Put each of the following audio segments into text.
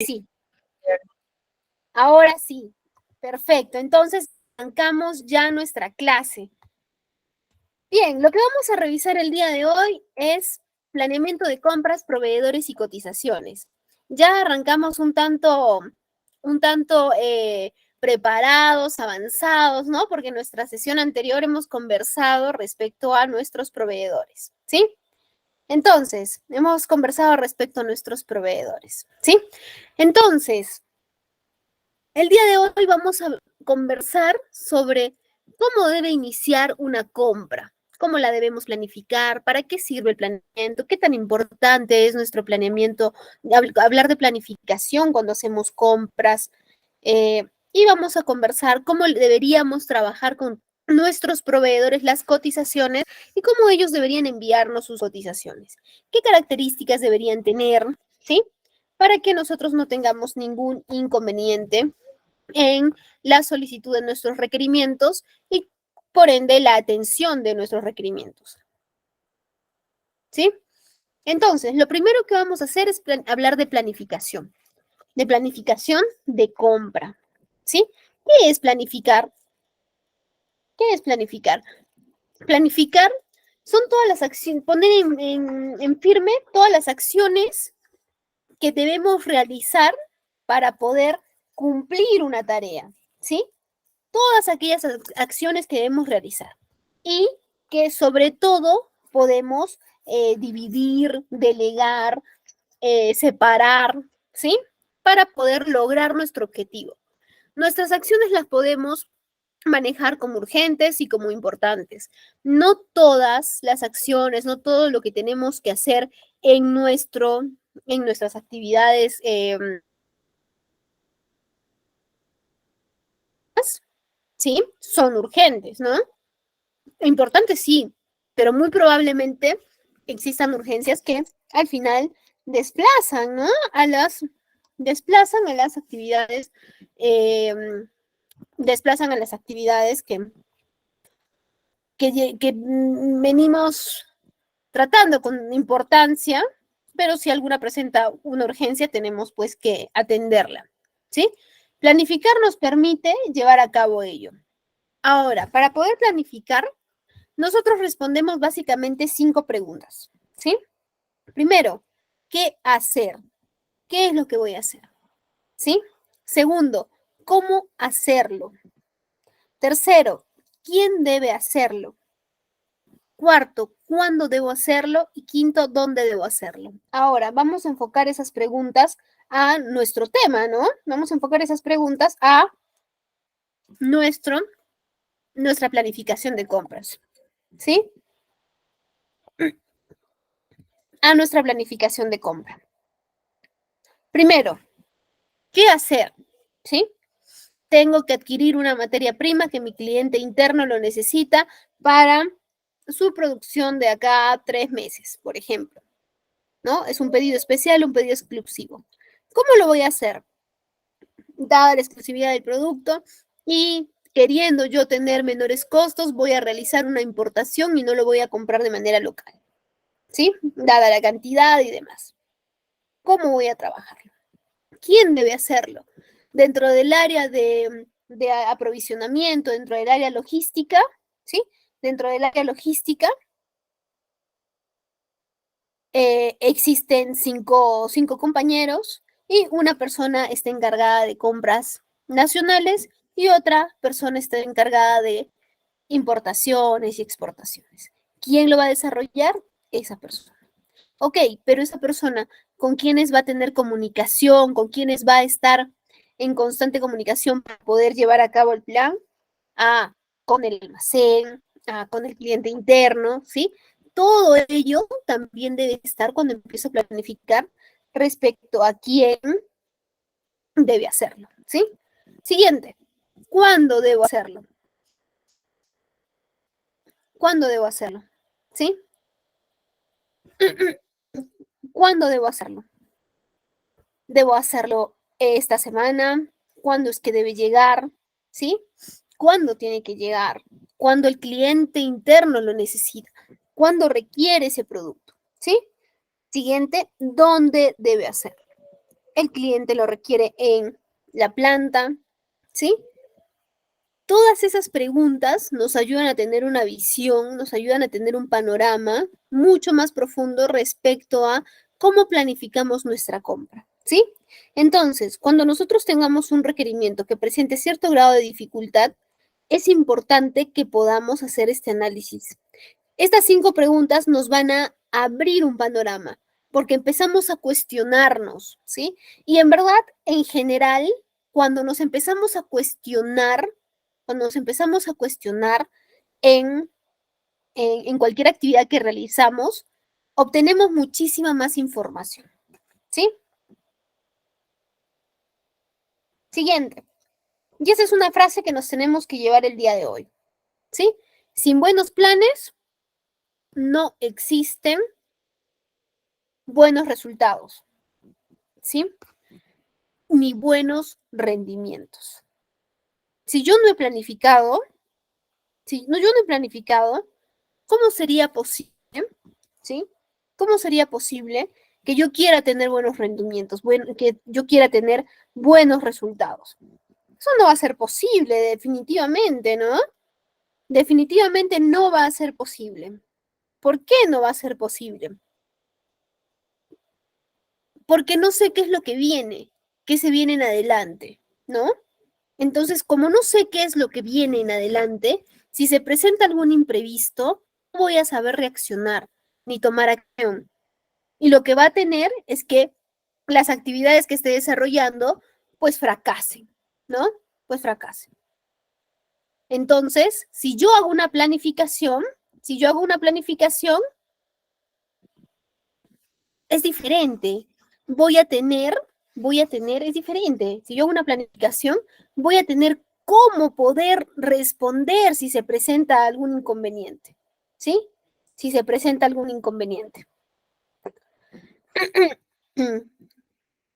Sí, ahora sí. Perfecto. Entonces, arrancamos ya nuestra clase. Bien, lo que vamos a revisar el día de hoy es planeamiento de compras, proveedores y cotizaciones. Ya arrancamos un tanto preparados, avanzados, ¿no? Porque en nuestra sesión anterior hemos conversado respecto a nuestros proveedores, ¿sí? Entonces, hemos conversado respecto a nuestros proveedores, ¿sí? Entonces, el día de hoy vamos a conversar sobre cómo debe iniciar una compra, cómo la debemos planificar, para qué sirve el planeamiento, qué tan importante es nuestro planeamiento, hablar de planificación cuando hacemos compras, y vamos a conversar cómo deberíamos trabajar con nuestros proveedores las cotizaciones y cómo ellos deberían enviarnos sus cotizaciones, qué características deberían tener, ¿sí? Para que nosotros no tengamos ningún inconveniente en la solicitud de nuestros requerimientos y por ende la atención de nuestros requerimientos. ¿Sí? Entonces, lo primero que vamos a hacer es hablar de planificación de compra. ¿Sí? ¿Qué es planificar? ¿Qué es planificar? Planificar son todas las acciones, poner en firme todas las acciones que debemos realizar para poder cumplir una tarea. ¿Sí? Todas aquellas acciones que debemos realizar y que sobre todo podemos dividir, delegar, separar, ¿sí? Para poder lograr nuestro objetivo. Nuestras acciones las podemos manejar como urgentes y como importantes. No todas las acciones, no todo lo que tenemos que hacer en, en nuestras actividades ¿sí? Son urgentes, ¿no? Importantes sí, pero muy probablemente existan urgencias que al final desplazan, ¿no? Desplazan a las actividades, eh, desplazan a las actividades que venimos tratando con importancia, pero si alguna presenta una urgencia, tenemos pues que atenderla, ¿sí? Planificar nos permite llevar a cabo ello. Ahora, para poder planificar, nosotros respondemos básicamente 5 preguntas, ¿sí? Primero, ¿qué hacer? ¿Qué es lo que voy a hacer? ¿Sí? Segundo, ¿cómo hacerlo? Tercero, ¿quién debe hacerlo? Cuarto, ¿cuándo debo hacerlo? Y quinto, ¿dónde debo hacerlo? Ahora, vamos a enfocar esas preguntas a nuestro tema, ¿no? Vamos a enfocar esas preguntas a nuestra planificación de compras, ¿sí? A nuestra planificación de compra. Primero, ¿qué hacer? ¿Sí? Tengo que adquirir una materia prima que mi cliente interno lo necesita para su producción de acá a 3 meses, por ejemplo, ¿no? Es un pedido especial, un pedido exclusivo. ¿Cómo lo voy a hacer? Dada la exclusividad del producto y queriendo yo tener menores costos, voy a realizar una importación y no lo voy a comprar de manera local, ¿sí? Dada la cantidad y demás. ¿Cómo voy a trabajarlo? ¿Quién debe hacerlo? Dentro del área de aprovisionamiento, dentro del área logística, ¿sí? Dentro del área logística existen cinco compañeros y una persona está encargada de compras nacionales y otra persona está encargada de importaciones y exportaciones. ¿Quién lo va a desarrollar? Esa persona. Ok, pero esa persona, ¿con quiénes va a tener comunicación? ¿Con quiénes va a estar en constante comunicación para poder llevar a cabo el plan? Ah, con el almacén, con el cliente interno, ¿sí? Todo ello también debe estar cuando empiezo a planificar respecto a quién debe hacerlo, ¿sí? Siguiente, ¿cuándo debo hacerlo? ¿Cuándo debo hacerlo? ¿Sí? ¿Cuándo debo hacerlo? ¿Debo hacerlo esta semana? ¿Cuándo es que debe llegar? ¿Sí? ¿Cuándo tiene que llegar? ¿Cuándo el cliente interno lo necesita? ¿Cuándo requiere ese producto? ¿Sí? Siguiente, ¿dónde debe hacerlo? el cliente lo requiere en la planta, ¿sí? Todas esas preguntas nos ayudan a tener una visión, nos ayudan a tener un panorama mucho más profundo respecto a cómo planificamos nuestra compra, ¿sí? Entonces, cuando nosotros tengamos un requerimiento que presente cierto grado de dificultad, es importante que podamos hacer este análisis. Estas 5 preguntas nos van a abrir un panorama, porque empezamos a cuestionarnos, ¿sí? Y en verdad, en general, cuando nos empezamos a cuestionar, cuando nos empezamos a cuestionar en, en cualquier actividad que realizamos, obtenemos muchísima más información, ¿sí? Siguiente. Y esa es una frase que nos tenemos que llevar el día de hoy, ¿sí? Sin buenos planes no existen buenos resultados, ¿sí? Ni buenos rendimientos. Si yo no he planificado, si no, yo no he planificado, ¿cómo sería posible, ¿sí? ¿Cómo sería posible que yo quiera tener buenos rendimientos, que yo quiera tener buenos resultados? Eso no va a ser posible, definitivamente, ¿no? Definitivamente no va a ser posible. ¿Por qué no va a ser posible? Porque no sé qué es lo que viene, qué se viene en adelante, ¿no? Entonces, como no sé qué es lo que viene en adelante, si se presenta algún imprevisto, no voy a saber reaccionar ni tomar acción. Y lo que va a tener es que las actividades que esté desarrollando, pues fracasen, ¿no? Pues fracasen. Entonces, si yo hago una planificación, es diferente. Es diferente. Si yo hago una planificación, voy a tener cómo poder responder si se presenta algún inconveniente, ¿sí? Si se presenta algún inconveniente.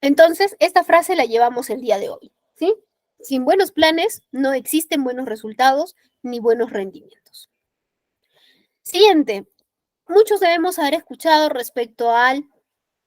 Entonces, esta frase la llevamos el día de hoy, ¿sí? Sin buenos planes no existen buenos resultados ni buenos rendimientos. Siguiente, muchos debemos haber escuchado respecto al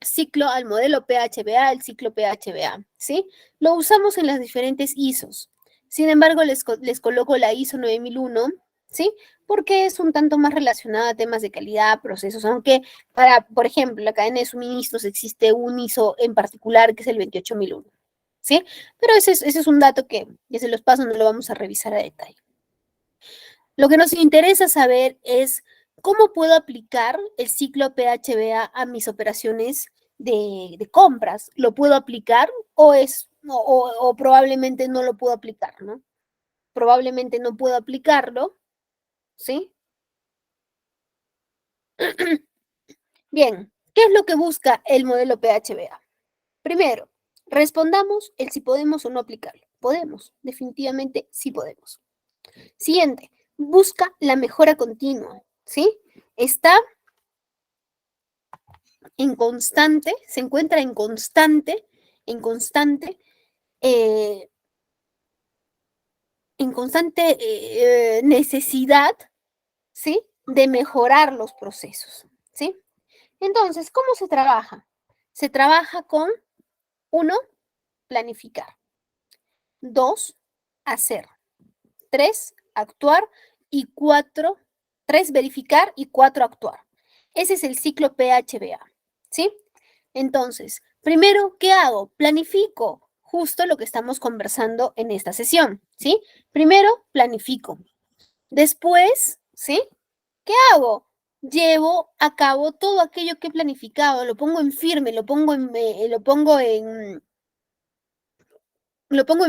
ciclo, al modelo PHBA, el ciclo PHBA, ¿sí? Lo usamos en las diferentes ISOs. Sin embargo, les coloco la ISO 9001, ¿sí? Porque es un tanto más relacionada a temas de calidad, procesos, aunque para, por ejemplo, la cadena de suministros existe un ISO en particular que es el 28001, ¿sí? Pero ese es un dato que ya se los paso, no lo vamos a revisar a detalle. Lo que nos interesa saber es cómo puedo aplicar el ciclo PHBA a mis operaciones de compras. ¿Lo puedo aplicar o probablemente no lo puedo aplicar, ¿no? Probablemente no puedo aplicarlo, ¿sí? Bien, ¿qué es lo que busca el modelo PHBA? Primero, respondamos el si podemos o no aplicarlo. Podemos, definitivamente sí podemos. Siguiente, busca la mejora continua, ¿sí? Está en constante, se encuentra constante, eh, en constante necesidad, ¿sí? De mejorar los procesos, ¿sí? Entonces, ¿cómo se trabaja? Se trabaja con, 1, planificar, 2, hacer, 3, actuar y 4, 3, verificar y 4, actuar. Ese es el ciclo PHBA, ¿sí? Entonces, primero, ¿qué hago? Planifico justo lo que estamos conversando en esta sesión, ¿sí? Primero, planifico. Después, ¿sí? ¿Qué hago? Llevo a cabo todo aquello que he planificado, lo pongo en firme, lo pongo en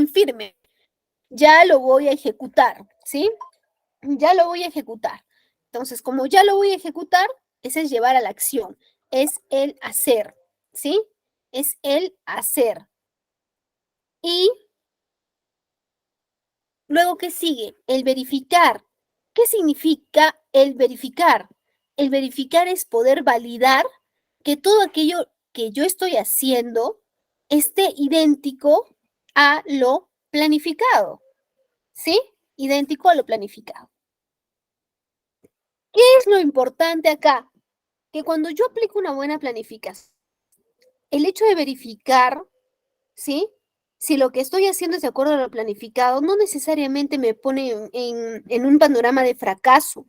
firme. Ya lo voy a ejecutar, ¿sí? Ya lo voy a ejecutar. Entonces, como ya lo voy a ejecutar, ese es llevar a la acción, es el hacer, ¿sí? Es el hacer. Y luego, ¿qué sigue? El verificar. ¿Qué significa el verificar? El verificar es poder validar que todo aquello que yo estoy haciendo esté idéntico a lo planificado, ¿sí? Idéntico a lo planificado. ¿Qué es lo importante acá? Que cuando yo aplico una buena planificación, el hecho de verificar ¿sí? Si lo que estoy haciendo es de acuerdo a lo planificado, no necesariamente me pone en un panorama de fracaso,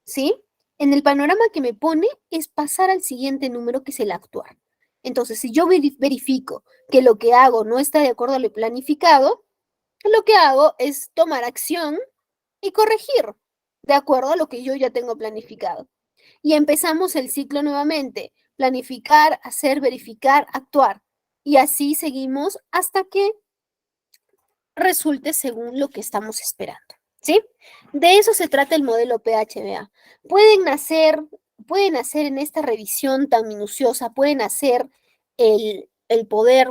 ¿sí? En el panorama que me pone es pasar al siguiente número, que es el actuar. Entonces, si yo verifico que lo que hago no está de acuerdo a lo planificado, lo que hago es tomar acción y corregir de acuerdo a lo que yo ya tengo planificado. Y empezamos el ciclo nuevamente: planificar, hacer, verificar, actuar. Y así seguimos hasta que resulte según lo que estamos esperando, ¿sí? De eso se trata el modelo PHBA. Pueden hacer, pueden hacer en esta revisión tan minuciosa, pueden hacer el poder,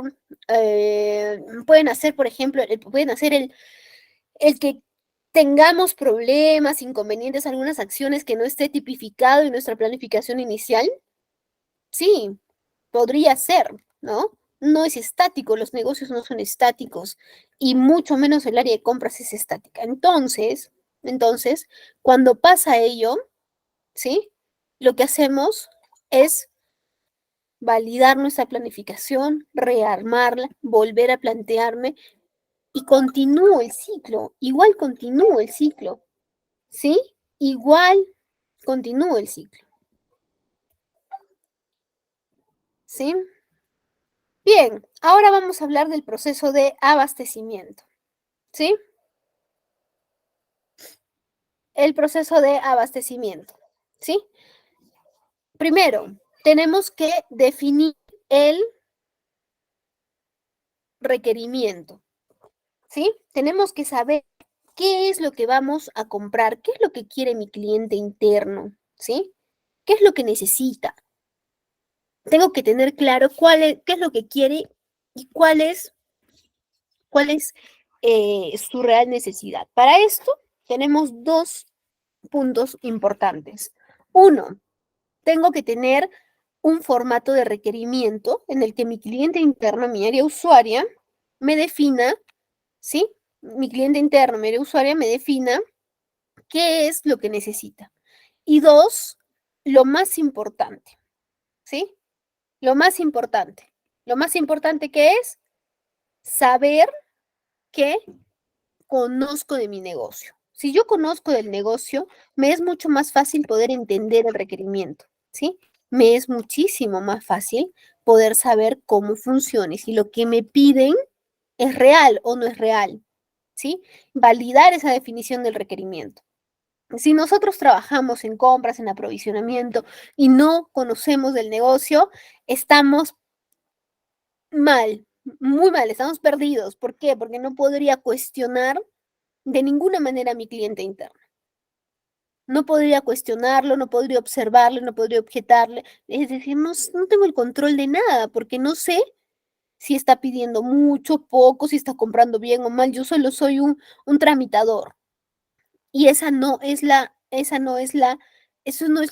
pueden hacer, por ejemplo, pueden hacer el que tengamos problemas, inconvenientes, algunas acciones que no esté tipificado en nuestra planificación inicial. Sí, podría ser, ¿no? No es estático, los negocios no son estáticos y mucho menos el área de compras es estática. Entonces, cuando pasa ello, ¿sí? Lo que hacemos es validar nuestra planificación, rearmarla, volver a plantearme y continúo el ciclo, igual continúo el ciclo, ¿sí? Igual continúo el ciclo, ¿sí? Bien, ahora vamos a hablar del proceso de abastecimiento, ¿sí? El proceso de abastecimiento, ¿sí? Primero, tenemos que definir el requerimiento, ¿sí? Tenemos que saber qué es lo que vamos a comprar, qué es lo que quiere mi cliente interno, ¿sí? ¿Qué es lo que necesita? Tengo que tener claro qué es lo que quiere y cuál es su real necesidad. Para esto tenemos dos puntos importantes. Uno, tengo que tener un formato de requerimiento en el que mi cliente interno, mi área usuaria, me defina, ¿sí? Mi cliente interno, mi área usuaria, me defina qué es lo que necesita. Y dos, lo más importante, ¿sí? Lo más importante. Lo más importante que es saber que conozco de mi negocio. Si yo conozco del negocio, me es mucho más fácil poder entender el requerimiento, ¿sí? Me es muchísimo más fácil poder saber cómo funciona y si lo que me piden es real o no es real, ¿sí? Validar esa definición del requerimiento. Si nosotros trabajamos en compras, en aprovisionamiento y no conocemos del negocio, estamos mal, muy mal, estamos perdidos. ¿Por qué? Porque no podría cuestionar de ninguna manera a mi cliente interno. No podría cuestionarlo, no podría observarlo, no podría objetarle. Es decir, no tengo el control de nada porque no sé si está pidiendo mucho, poco, si está comprando bien o mal. Yo solo soy un tramitador. Y eso no es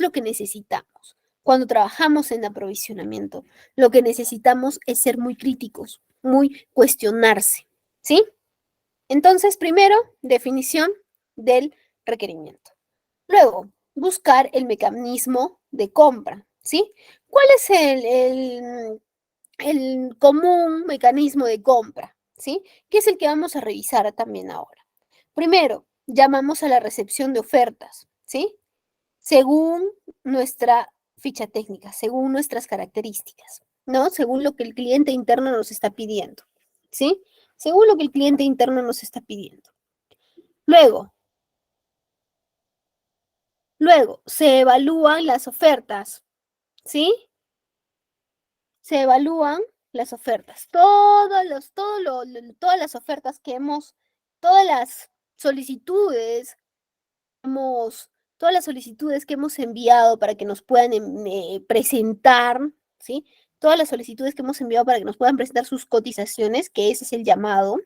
lo que necesitamos. Cuando trabajamos en aprovisionamiento, lo que necesitamos es ser muy críticos, muy cuestionarse, ¿sí? Entonces, primero, definición del requerimiento. Luego, buscar el mecanismo de compra, ¿sí? ¿Cuál es el común mecanismo de compra? ¿Sí? Que es el que vamos a revisar también ahora. Primero, llamamos a la recepción de ofertas, ¿sí? Según nuestra ficha técnica, según nuestras características, ¿no? Según lo que el cliente interno nos está pidiendo, ¿sí? Según lo que el cliente interno nos está pidiendo. Luego, se evalúan las ofertas, ¿sí? Se evalúan las ofertas. Todas las ofertas que todas las solicitudes, hemos, todas las solicitudes que hemos enviado para que nos puedan presentar, ¿sí? Todas las solicitudes que hemos enviado para que nos puedan presentar sus cotizaciones, que ese es el llamado,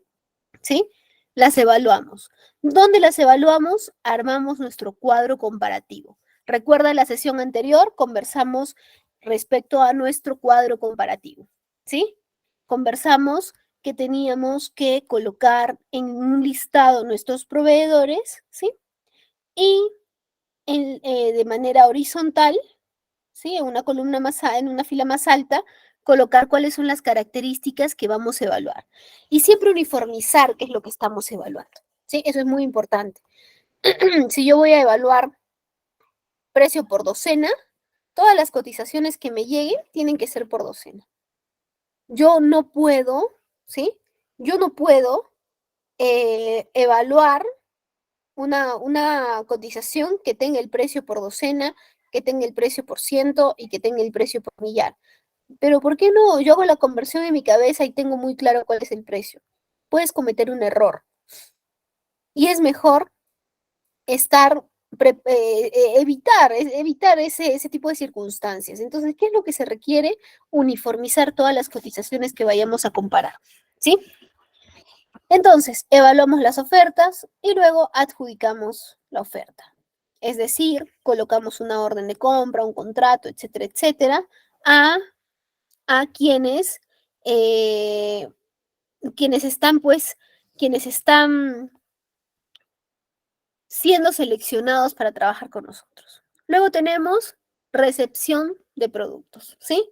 ¿sí? Las evaluamos. ¿Dónde las evaluamos? Armamos nuestro cuadro comparativo. Recuerda la sesión anterior, conversamos respecto a nuestro cuadro comparativo, ¿sí? Conversamos que teníamos que colocar en un listado nuestros proveedores, ¿sí? Y de manera horizontal, ¿sí? En una columna en una fila más alta, colocar cuáles son las características que vamos a evaluar. Y siempre uniformizar qué es lo que estamos evaluando. ¿Sí? Eso es muy importante. Si yo voy a evaluar precio por docena, todas las cotizaciones que me lleguen tienen que ser por docena. Yo no puedo, ¿sí? Yo no puedo evaluar una cotización que tenga el precio por docena, que tenga el precio por ciento y que tenga el precio por millar. Pero ¿por qué no? Yo hago la conversión en mi cabeza y tengo muy claro cuál es el precio. Puedes cometer un error. Y es mejor estar, evitar ese tipo de circunstancias. Entonces, ¿qué es lo que se requiere? Uniformizar todas las cotizaciones que vayamos a comparar. ¿Sí? Entonces, evaluamos las ofertas y luego adjudicamos la oferta. Es decir, colocamos una orden de compra, un contrato, etcétera, etcétera, a quienes están, pues, quienes están siendo seleccionados para trabajar con nosotros. Luego tenemos recepción de productos, ¿sí?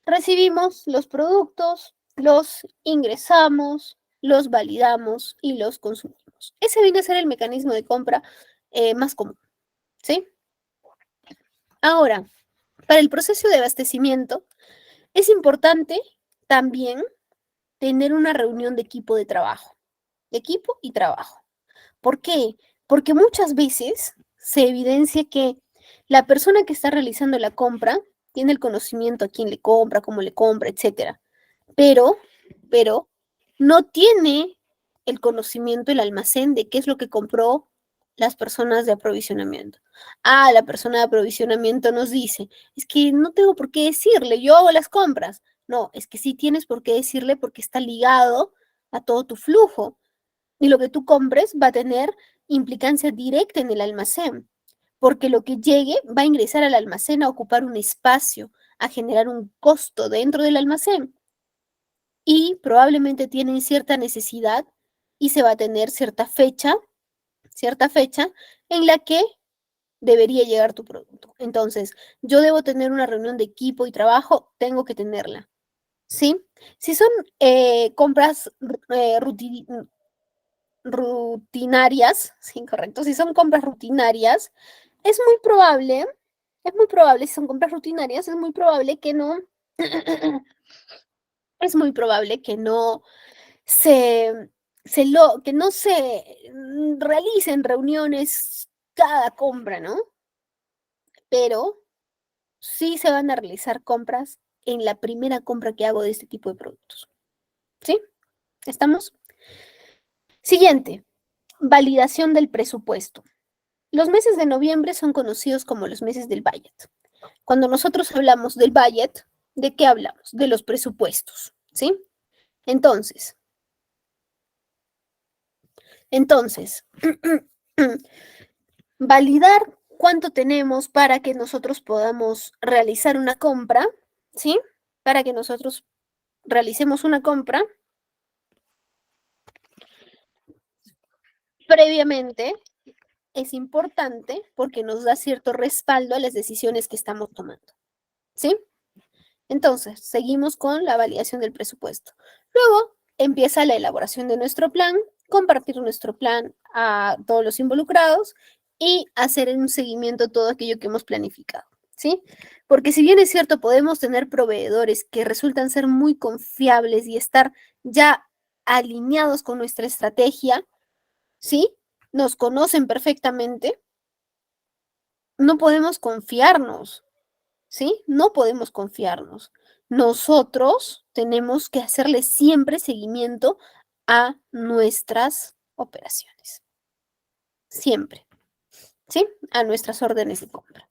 Recibimos los productos, los ingresamos, los validamos y los consumimos. Ese viene a ser el mecanismo de compra más común, ¿sí? Ahora, para el proceso de abastecimiento, es importante también tener una reunión de equipo de trabajo, de equipo y trabajo. ¿Por qué? Porque muchas veces se evidencia que la persona que está realizando la compra tiene el conocimiento a quién le compra, cómo le compra, etcétera. Pero, pero no tiene el conocimiento, el almacén de qué es lo que compró las personas de aprovisionamiento. Ah, la persona de aprovisionamiento nos dice, es que no tengo por qué decirle, yo hago las compras. No, es que sí tienes por qué decirle porque está ligado a todo tu flujo y lo que tú compres va a tener implicancia directa en el almacén, porque lo que llegue va a ingresar al almacén a ocupar un espacio, a generar un costo dentro del almacén y probablemente tienen cierta necesidad y se va a tener cierta fecha en la que debería llegar tu producto. Entonces, yo debo tener una reunión de equipo y trabajo, tengo que tenerla, ¿sí? Si son compras rutinarias, sí, correcto, si son compras rutinarias, es es muy probable, si son compras rutinarias, es muy probable que no, es muy probable que no se, que no se realicen reuniones cada compra, ¿no? Pero sí se van a realizar compras en la primera compra que hago de este tipo de productos. ¿Sí? ¿Estamos? Siguiente, validación del presupuesto. Los meses de noviembre son conocidos como los meses del budget. Cuando nosotros hablamos del budget, ¿de qué hablamos? De los presupuestos, ¿sí? Entonces, entonces, validar cuánto tenemos para que nosotros podamos realizar una compra, ¿sí? Para que nosotros realicemos una compra, previamente es importante porque nos da cierto respaldo a las decisiones que estamos tomando, ¿sí? Entonces, seguimos con la validación del presupuesto. Luego empieza la elaboración de nuestro plan, compartir nuestro plan a todos los involucrados y hacer un seguimiento a todo aquello que hemos planificado, ¿sí? Porque si bien es cierto, podemos tener proveedores que resultan ser muy confiables y estar ya alineados con nuestra estrategia, ¿sí? Nos conocen perfectamente, no podemos confiarnos, ¿sí? No podemos confiarnos. Nosotros tenemos que hacerle siempre seguimiento a nuestras operaciones. Siempre, ¿sí? A nuestras órdenes de compra.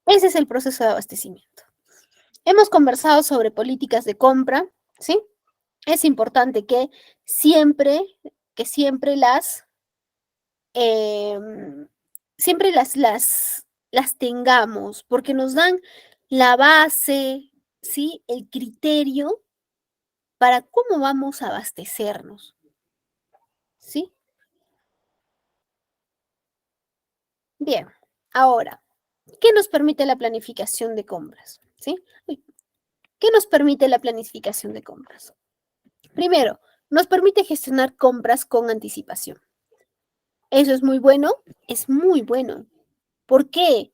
Ese es el proceso de abastecimiento. Hemos conversado sobre políticas de compra, ¿sí? Es importante que siempre em, siempre las tengamos, porque nos dan la base, ¿sí? El criterio para cómo vamos a abastecernos, ¿sí? Bien, ahora, ¿qué nos permite la planificación de compras? ¿Sí? ¿Qué nos permite la planificación de compras? Primero, nos permite gestionar compras con anticipación. Eso es muy bueno, es muy bueno. ¿Por qué?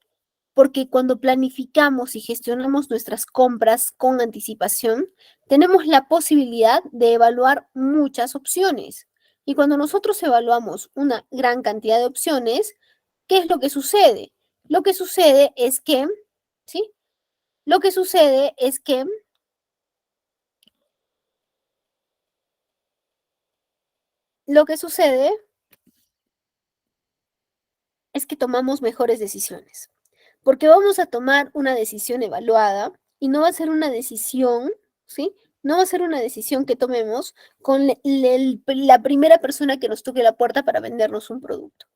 Porque cuando planificamos y gestionamos nuestras compras con anticipación, tenemos la posibilidad de evaluar muchas opciones. Y cuando nosotros evaluamos una gran cantidad de opciones, ¿qué es lo que sucede? Lo que sucede es que, ¿sí? Lo que sucede es que, lo que sucede es que tomamos mejores decisiones, porque vamos a tomar una decisión evaluada y no va a ser una decisión, ¿sí? No va a ser una decisión que tomemos con la primera persona que nos toque la puerta para vendernos un producto.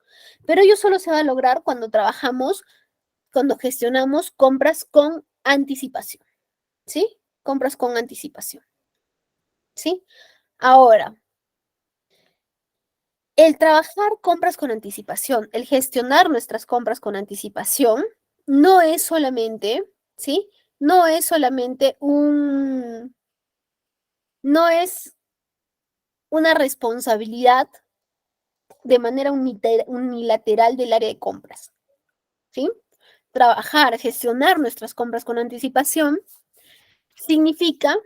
Pero ello solo se va a lograr cuando trabajamos, cuando gestionamos compras con anticipación, ¿sí? Compras con anticipación, ¿sí? Ahora, el trabajar compras con anticipación, el gestionar nuestras compras con anticipación, no es solamente, ¿sí? No es solamente no es una responsabilidad de manera unilateral del área de compras, ¿sí? Trabajar, gestionar nuestras compras con anticipación significa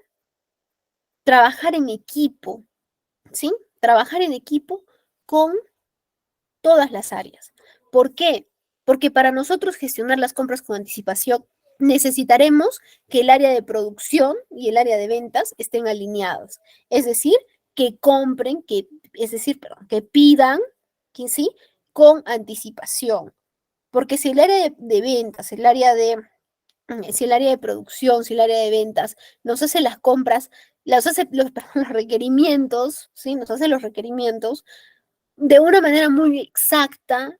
trabajar en equipo, ¿sí? Trabajar en equipo con todas las áreas. ¿Por qué? Porque para nosotros gestionar las compras con anticipación necesitaremos que el área de producción y el área de ventas estén alineados. Es decir, que compren, es decir, perdón, que pidan, que sí, con anticipación. Porque si el área de ventas, si el área de producción, si el área de ventas nos hace las compras, los hace perdón, los requerimientos, ¿sí? Nos hace los requerimientos de una manera muy exacta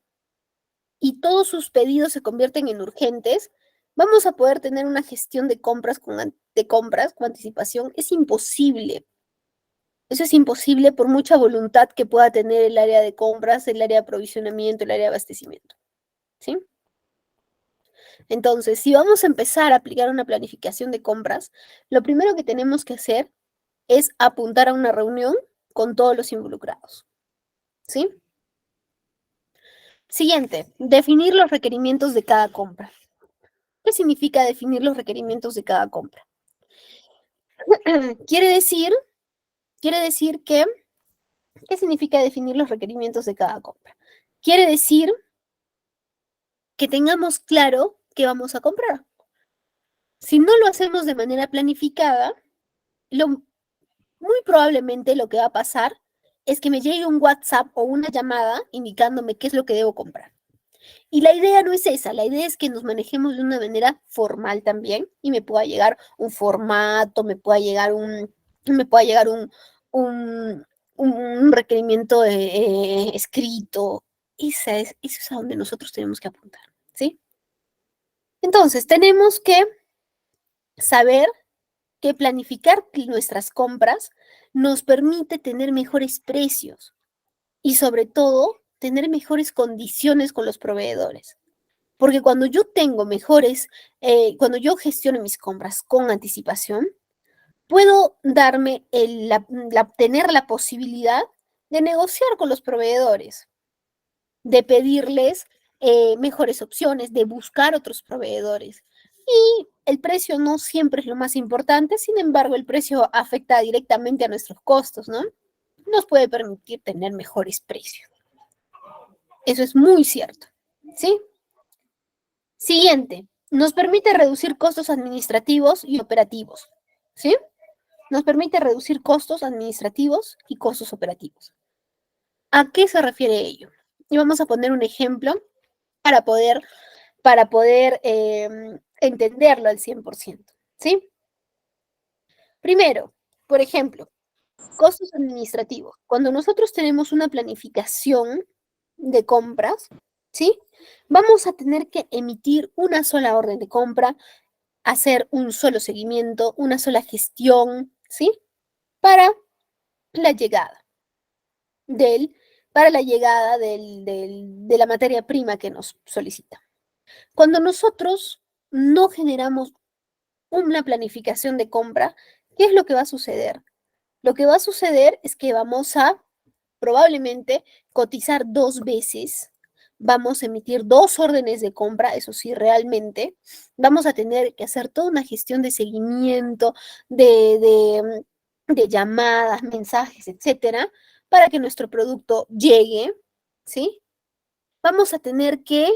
y todos sus pedidos se convierten en urgentes, vamos a poder tener una gestión de compras con anticipación. Es imposible. Eso es imposible por mucha voluntad que pueda tener el área de compras, el área de aprovisionamiento, el área de abastecimiento. ¿Sí? Entonces, si vamos a empezar a aplicar una planificación de compras, lo primero que tenemos que hacer es apuntar a una reunión con todos los involucrados. ¿Sí? Siguiente, definir los requerimientos de cada compra. ¿Qué significa definir los requerimientos de cada compra? Quiere decir, quiere decir que, ¿qué significa definir los requerimientos de cada compra? Quiere decir que tengamos claro qué vamos a comprar. Si no lo hacemos de manera planificada, muy probablemente lo que va a pasar es que me llegue un WhatsApp o una llamada indicándome qué es lo que debo comprar. Y la idea no es esa, la idea es que nos manejemos de una manera formal también y me pueda llegar un formato, me pueda llegar un requerimiento escrito. Eso es a donde nosotros tenemos que apuntar, ¿sí? Entonces, tenemos que saber que planificar nuestras compras nos permite tener mejores precios y sobre todo tener mejores condiciones con los proveedores. Porque cuando yo tengo cuando yo gestiono mis compras con anticipación, puedo tener la posibilidad de negociar con los proveedores, de pedirles mejores opciones, de buscar otros proveedores. Y el precio no siempre es lo más importante, sin embargo, el precio afecta directamente a nuestros costos, ¿no? Nos puede permitir tener mejores precios. Eso es muy cierto, ¿sí? Siguiente, nos permite reducir costos administrativos y operativos, ¿sí? Nos permite reducir costos administrativos y costos operativos. ¿A qué se refiere ello? Y vamos a poner un ejemplo para poder entenderlo al 100%, ¿sí? Primero, por ejemplo, costos administrativos. Cuando nosotros tenemos una planificación de compras, ¿sí? Vamos a tener que emitir una sola orden de compra, hacer un solo seguimiento, una sola gestión, ¿sí? Para la llegada del, para la llegada de la materia prima que nos solicita. Cuando nosotros no generamos una planificación de compra, ¿qué es lo que va a suceder? Lo que va a suceder es que vamos a probablemente cotizar 2 veces, vamos a emitir 2 órdenes de compra, eso sí, realmente, vamos a tener que hacer toda una gestión de seguimiento, de llamadas, mensajes, etcétera, para que nuestro producto llegue, ¿sí? Vamos a tener que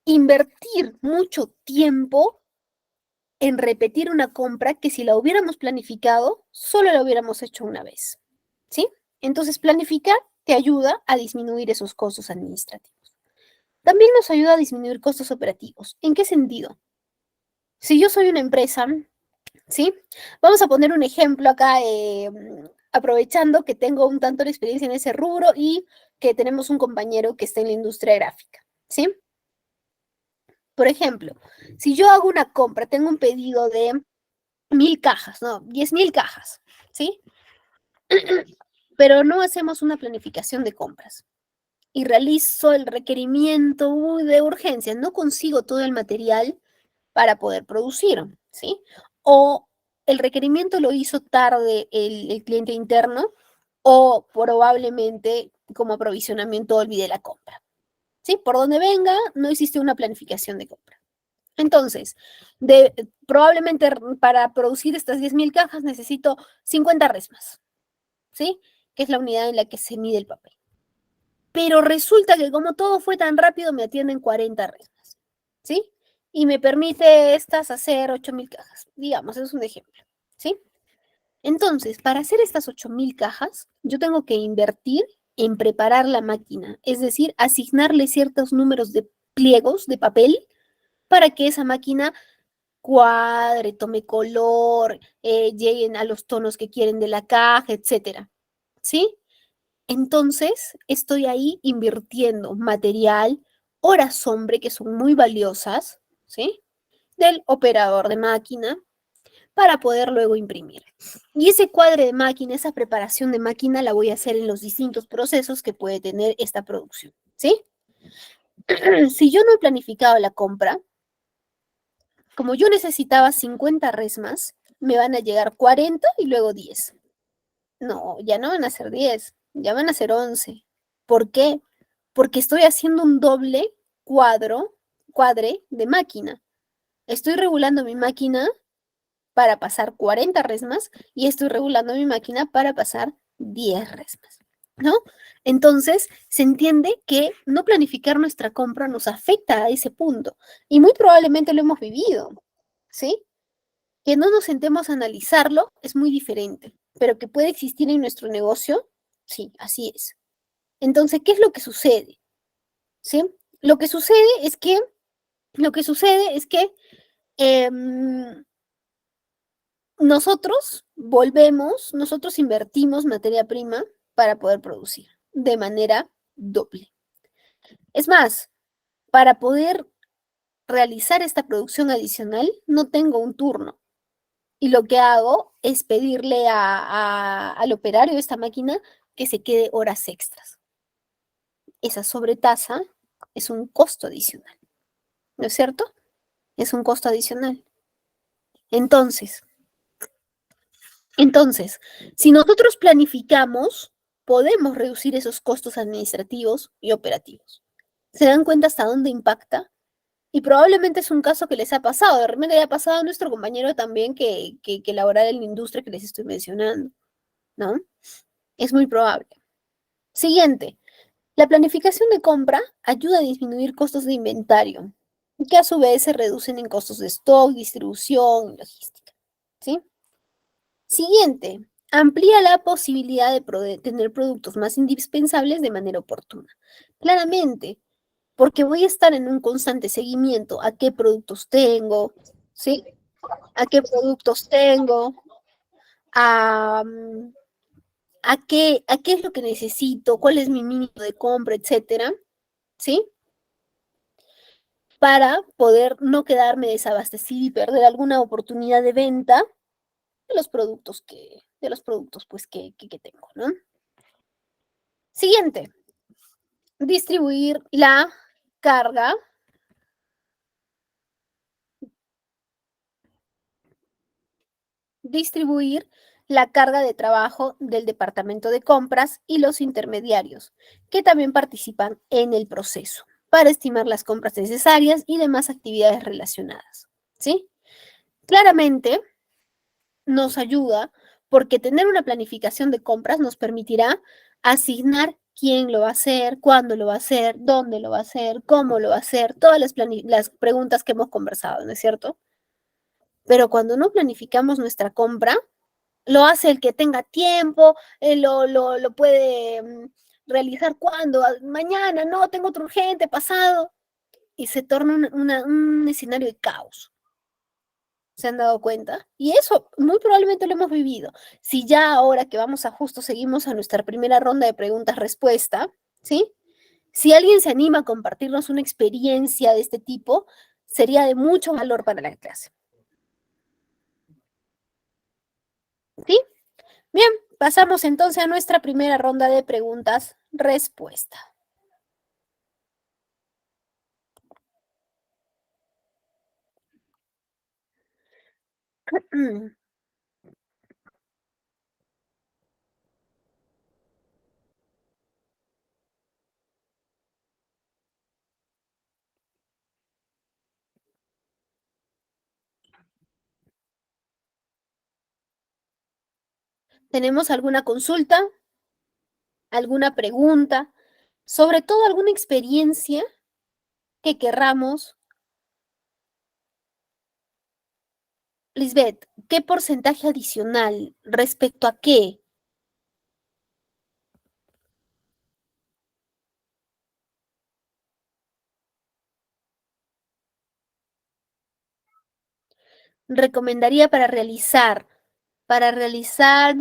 invertir mucho tiempo en repetir una compra que si la hubiéramos planificado, solo la hubiéramos hecho una vez, ¿sí? Entonces, planificar te ayuda a disminuir esos costos administrativos. También nos ayuda a disminuir costos operativos. ¿En qué sentido? Si yo soy una empresa, ¿sí? Vamos a poner un ejemplo acá, aprovechando que tengo un tanto de experiencia en ese rubro y que tenemos un compañero que está en la industria gráfica, ¿sí? Por ejemplo, si yo hago una compra, tengo un pedido de 1000 cajas, no, 10.000 cajas, ¿sí? Pero no hacemos una planificación de compras y realizo el requerimiento de urgencia, no consigo todo el material para poder producir, ¿sí? O el requerimiento lo hizo tarde el cliente interno o probablemente como aprovisionamiento olvidé la compra, ¿sí? Por donde venga, no existe una planificación de compra. Entonces, probablemente para producir estas 10.000 cajas necesito 50 resmas, ¿sí? Que es la unidad en la que se mide el papel. Pero resulta que como todo fue tan rápido, me atienden 40 resmas, ¿sí? Y me permite estas hacer 8.000 cajas, digamos, es un ejemplo, ¿sí? Entonces, para hacer estas 8.000 cajas, yo tengo que invertir en preparar la máquina, es decir, asignarle ciertos números de pliegos de papel para que esa máquina cuadre, tome color, lleguen a los tonos que quieren de la caja, etcétera, ¿sí? Entonces, estoy ahí invirtiendo material, horas hombre, que son muy valiosas, ¿sí? Del operador de máquina para poder luego imprimir. Y ese cuadre de máquina, esa preparación de máquina, la voy a hacer en los distintos procesos que puede tener esta producción, ¿sí? Si yo no he planificado la compra, como yo necesitaba 50 resmas, me van a llegar 40 y luego 10. No, ya no van a ser 10, ya van a ser 11. ¿Por qué? Porque estoy haciendo un doble cuadre de máquina. Estoy regulando mi máquina para pasar 40 resmas y estoy regulando mi máquina para pasar 10 resmas, ¿no? Entonces, se entiende que no planificar nuestra compra nos afecta a ese punto y muy probablemente lo hemos vivido, ¿sí? Que no nos sentemos a analizarlo es muy diferente, pero que puede existir en nuestro negocio, sí, así es. Entonces, ¿qué es lo que sucede? ¿Sí? Lo que sucede es que, lo que sucede es que em, nosotros invertimos materia prima para poder producir de manera doble. Es más, para poder realizar esta producción adicional, no tengo un turno. Y lo que hago es pedirle al operario de esta máquina que se quede horas extras. Esa sobretasa es un costo adicional, ¿no es cierto? Es un costo adicional. Entonces, entonces, si nosotros planificamos, podemos reducir esos costos administrativos y operativos. ¿Se dan cuenta hasta dónde impacta? Y probablemente es un caso que les ha pasado, de repente le ha pasado a nuestro compañero también que labora en la industria que les estoy mencionando, ¿no? Es muy probable. Siguiente, la planificación de compra ayuda a disminuir costos de inventario, que a su vez se reducen en costos de stock, distribución y logística, ¿sí? Siguiente, amplía la posibilidad de tener productos más indispensables de manera oportuna. Claramente, porque voy a estar en un constante seguimiento a qué productos tengo, ¿sí? A qué productos tengo, a, a qué es lo que necesito, cuál es mi mínimo de compra, etcétera, ¿sí? Para poder no quedarme desabastecida y perder alguna oportunidad de venta de los productos pues que tengo, ¿no? Siguiente, distribuir la carga distribuir la carga de trabajo del departamento de compras y los intermediarios, que también participan en el proceso, para estimar las compras necesarias y demás actividades relacionadas. ¿Sí? Claramente nos ayuda porque tener una planificación de compras nos permitirá asignar quién lo va a hacer, cuándo lo va a hacer, dónde lo va a hacer, cómo lo va a hacer, todas las preguntas que hemos conversado, ¿no es cierto? Pero cuando no planificamos nuestra compra, lo hace el que tenga tiempo, lo puede realizar cuando, mañana, no, tengo otro urgente, pasado, y se torna un escenario de caos. ¿Se han dado cuenta? Y eso muy probablemente lo hemos vivido. Si ya ahora que vamos a justo seguimos a nuestra primera ronda de preguntas-respuesta, ¿sí? Si alguien se anima a compartirnos una experiencia de este tipo, sería de mucho valor para la clase. ¿Sí? Bien, pasamos entonces a nuestra primera ronda de preguntas-respuesta. ¿Tenemos alguna consulta, alguna pregunta, sobre todo alguna experiencia que querramos? Lisbeth, ¿qué porcentaje adicional respecto a qué recomendaría para realizar? Para realizar...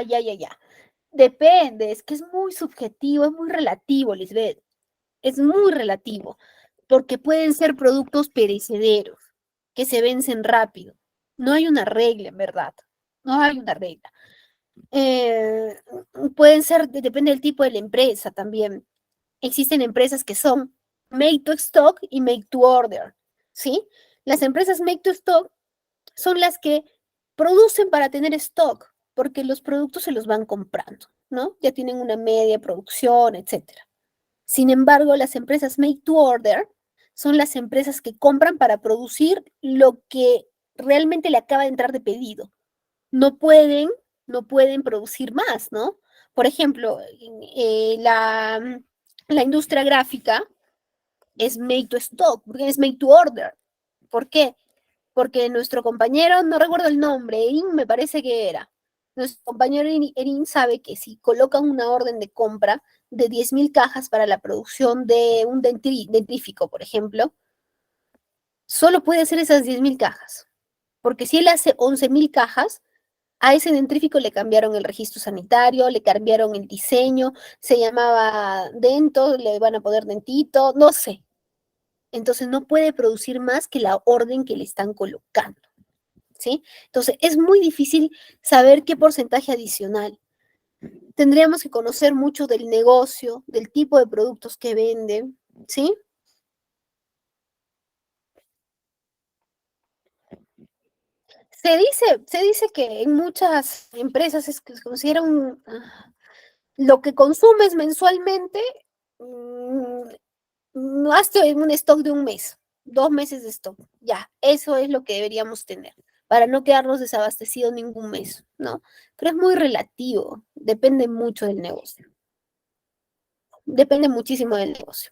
ya. Depende, es que es muy subjetivo, es muy relativo, Lisbeth. Es muy relativo, porque pueden ser productos perecederos, que se vencen rápido. No hay una regla, en verdad. No hay una regla. Eh, pueden ser, depende del tipo de la empresa también. Existen empresas que son make to stock y make to order, ¿sí? Las empresas make to stock son las que producen para tener stock, porque los productos se los van comprando, ¿no? Ya tienen una media producción, etcétera. Sin embargo, las empresas make to order son las empresas que compran para producir lo que realmente le acaba de entrar de pedido. No pueden, no pueden producir más, ¿no? Por ejemplo, la industria gráfica es made to stock, es made to order. ¿Por qué? Porque nuestro compañero, no recuerdo el nombre, Erin me parece que era. Nuestro compañero Erin sabe que si colocan una orden de compra de 10.000 cajas para la producción de un dentrífico, por ejemplo, solo puede hacer esas 10.000 cajas. Porque si él hace 11.000 cajas, a ese dentrífico le cambiaron el registro sanitario, le cambiaron el diseño, se llamaba dento, le van a poner dentito, no sé. Entonces no puede producir más que la orden que le están colocando, ¿sí? Entonces es muy difícil saber qué porcentaje adicional. Tendríamos que conocer mucho del negocio, del tipo de productos que venden, ¿sí? Se dice que en muchas empresas es que se considera lo que consumes mensualmente, mm, no hazte un stock de un mes, 2 meses de stock, ya, eso es lo que deberíamos tener, para no quedarnos desabastecidos ningún mes, ¿no? Pero es muy relativo, depende mucho del negocio, depende muchísimo del negocio.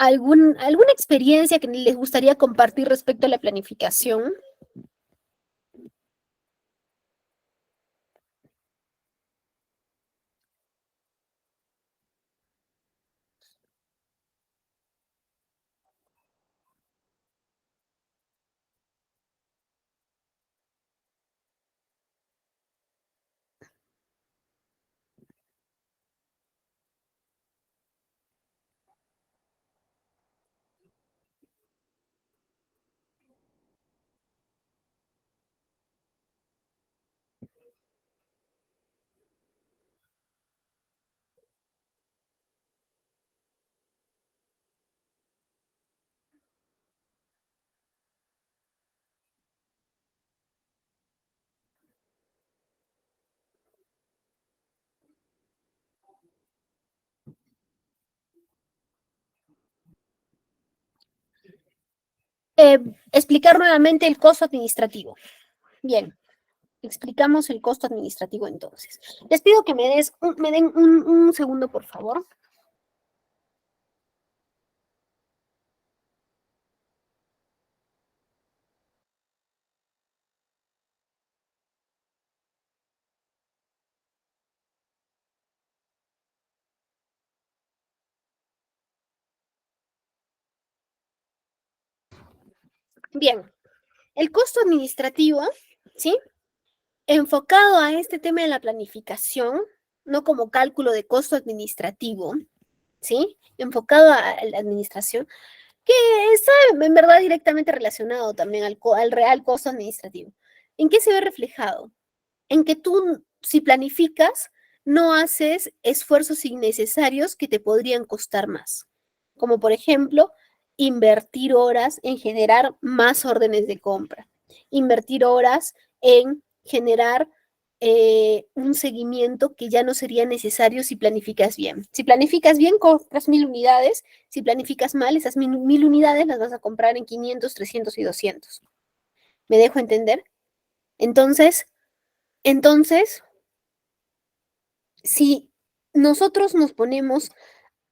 ¿Alguna experiencia que les gustaría compartir respecto a la planificación? Explicar nuevamente el costo administrativo. Bien, explicamos el costo administrativo entonces. Les pido que me den un segundo, por favor. Bien, el costo administrativo, ¿sí? Enfocado a este tema de la planificación, no como cálculo de costo administrativo, ¿sí? Enfocado a la administración, que está en verdad directamente relacionado también al real costo administrativo. ¿En qué se ve reflejado? En que tú, si planificas, no haces esfuerzos innecesarios que te podrían costar más, como por ejemplo, invertir horas en generar más órdenes de compra, invertir horas en generar un seguimiento que ya no sería necesario si planificas bien. Si planificas bien, compras 1000 unidades. Si planificas mal, esas 1000 unidades las vas a comprar en 500, 300 y 200. ¿Me dejo entender? Entonces, entonces, si nosotros nos ponemos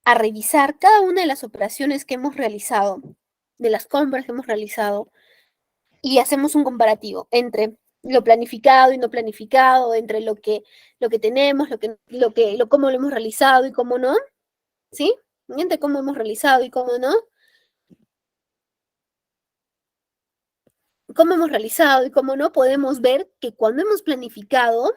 a revisar cada una de las operaciones que hemos realizado, de las compras que hemos realizado, y hacemos un comparativo entre lo planificado y no planificado, entre lo que tenemos, cómo lo hemos realizado y cómo no, ¿sí? Entre cómo hemos realizado y cómo hemos realizado y cómo no, podemos ver que cuando hemos planificado,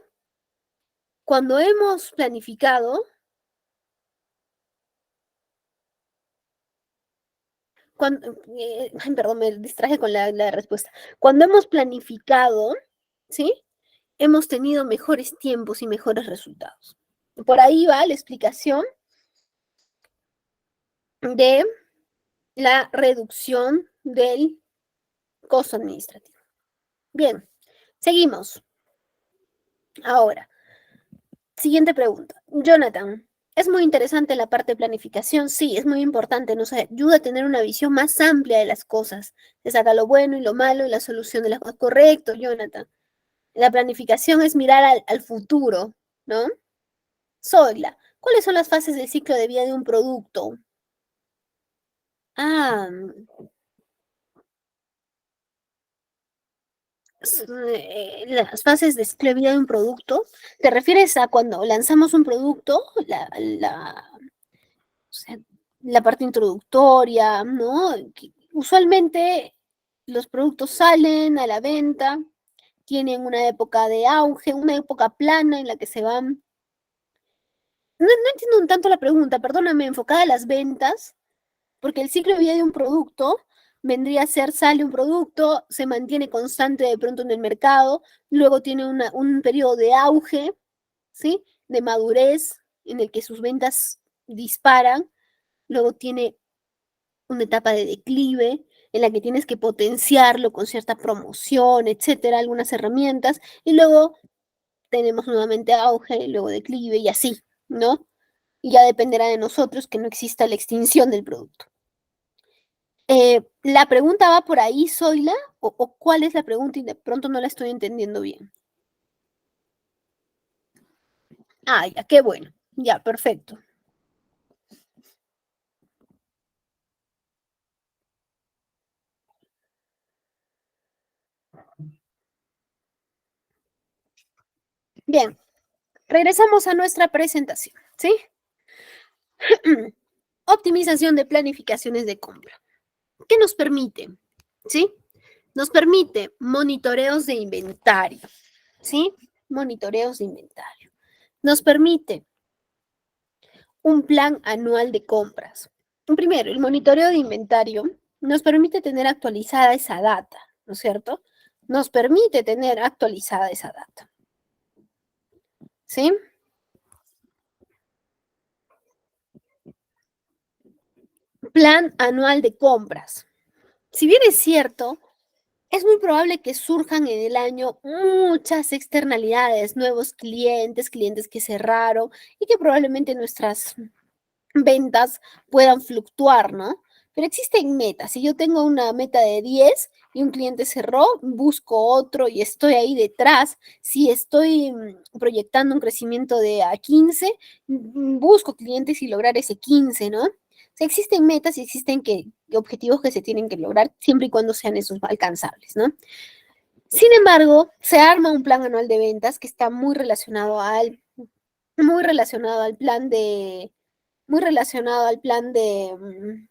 ay, perdón, me distraje con la respuesta. Cuando hemos planificado, ¿sí? Hemos tenido mejores tiempos y mejores resultados. Por ahí va la explicación de la reducción del costo administrativo. Bien, seguimos. Ahora, siguiente pregunta. Jonathan, es muy interesante la parte de planificación. Sí, es muy importante. Nos ayuda a tener una visión más amplia de las cosas. Se saca lo bueno y lo malo y la solución de las cosas. Correcto, Jonathan. La planificación es mirar al futuro, ¿no? Zoila, ¿cuáles son las fases del ciclo de vida de un producto? Ah, las fases de ciclo de vida de un producto. ¿Te refieres a cuando lanzamos un producto, o sea, la parte introductoria, ¿no? Usualmente los productos salen a la venta, tienen una época de auge, una época plana en la que se van. No entiendo un tanto la pregunta, perdóname, enfocada a las ventas, porque el ciclo de vida de un producto vendría a ser, sale un producto, se mantiene constante de pronto en el mercado, luego tiene un periodo de auge, ¿sí? De madurez, en el que sus ventas disparan, luego tiene una etapa de declive, en la que tienes que potenciarlo con cierta promoción, etcétera, algunas herramientas, y luego tenemos nuevamente auge, luego declive y así, ¿no? Y ya dependerá de nosotros que no exista la extinción del producto. ¿La pregunta va por ahí, Zoila? ¿O cuál es la pregunta? Y de pronto no la estoy entendiendo bien. Ah, ya, qué bueno. Ya, perfecto. Bien, regresamos a nuestra presentación, ¿sí? Optimización de planificaciones de compra. ¿Qué nos permite? ¿Sí? Nos permite monitoreos de inventario, ¿sí? Monitoreos de inventario. Nos permite un plan anual de compras. Primero, el monitoreo de inventario nos permite tener actualizada esa data, ¿no es cierto? Nos permite tener actualizada esa data, ¿sí? Plan anual de compras. Si bien es cierto, es muy probable que surjan en el año muchas externalidades, nuevos clientes, clientes que cerraron y que probablemente nuestras ventas puedan fluctuar, ¿no? Pero existen metas. Si yo tengo una meta de 10 y un cliente cerró, busco otro y estoy ahí detrás. Si estoy proyectando un crecimiento de a 15, busco clientes y lograr ese 15, ¿no? O sea, existen metas y existen objetivos que se tienen que lograr siempre y cuando sean esos alcanzables, ¿no? Sin embargo, se arma un plan anual de ventas que está muy relacionado al plan de, muy relacionado al plan de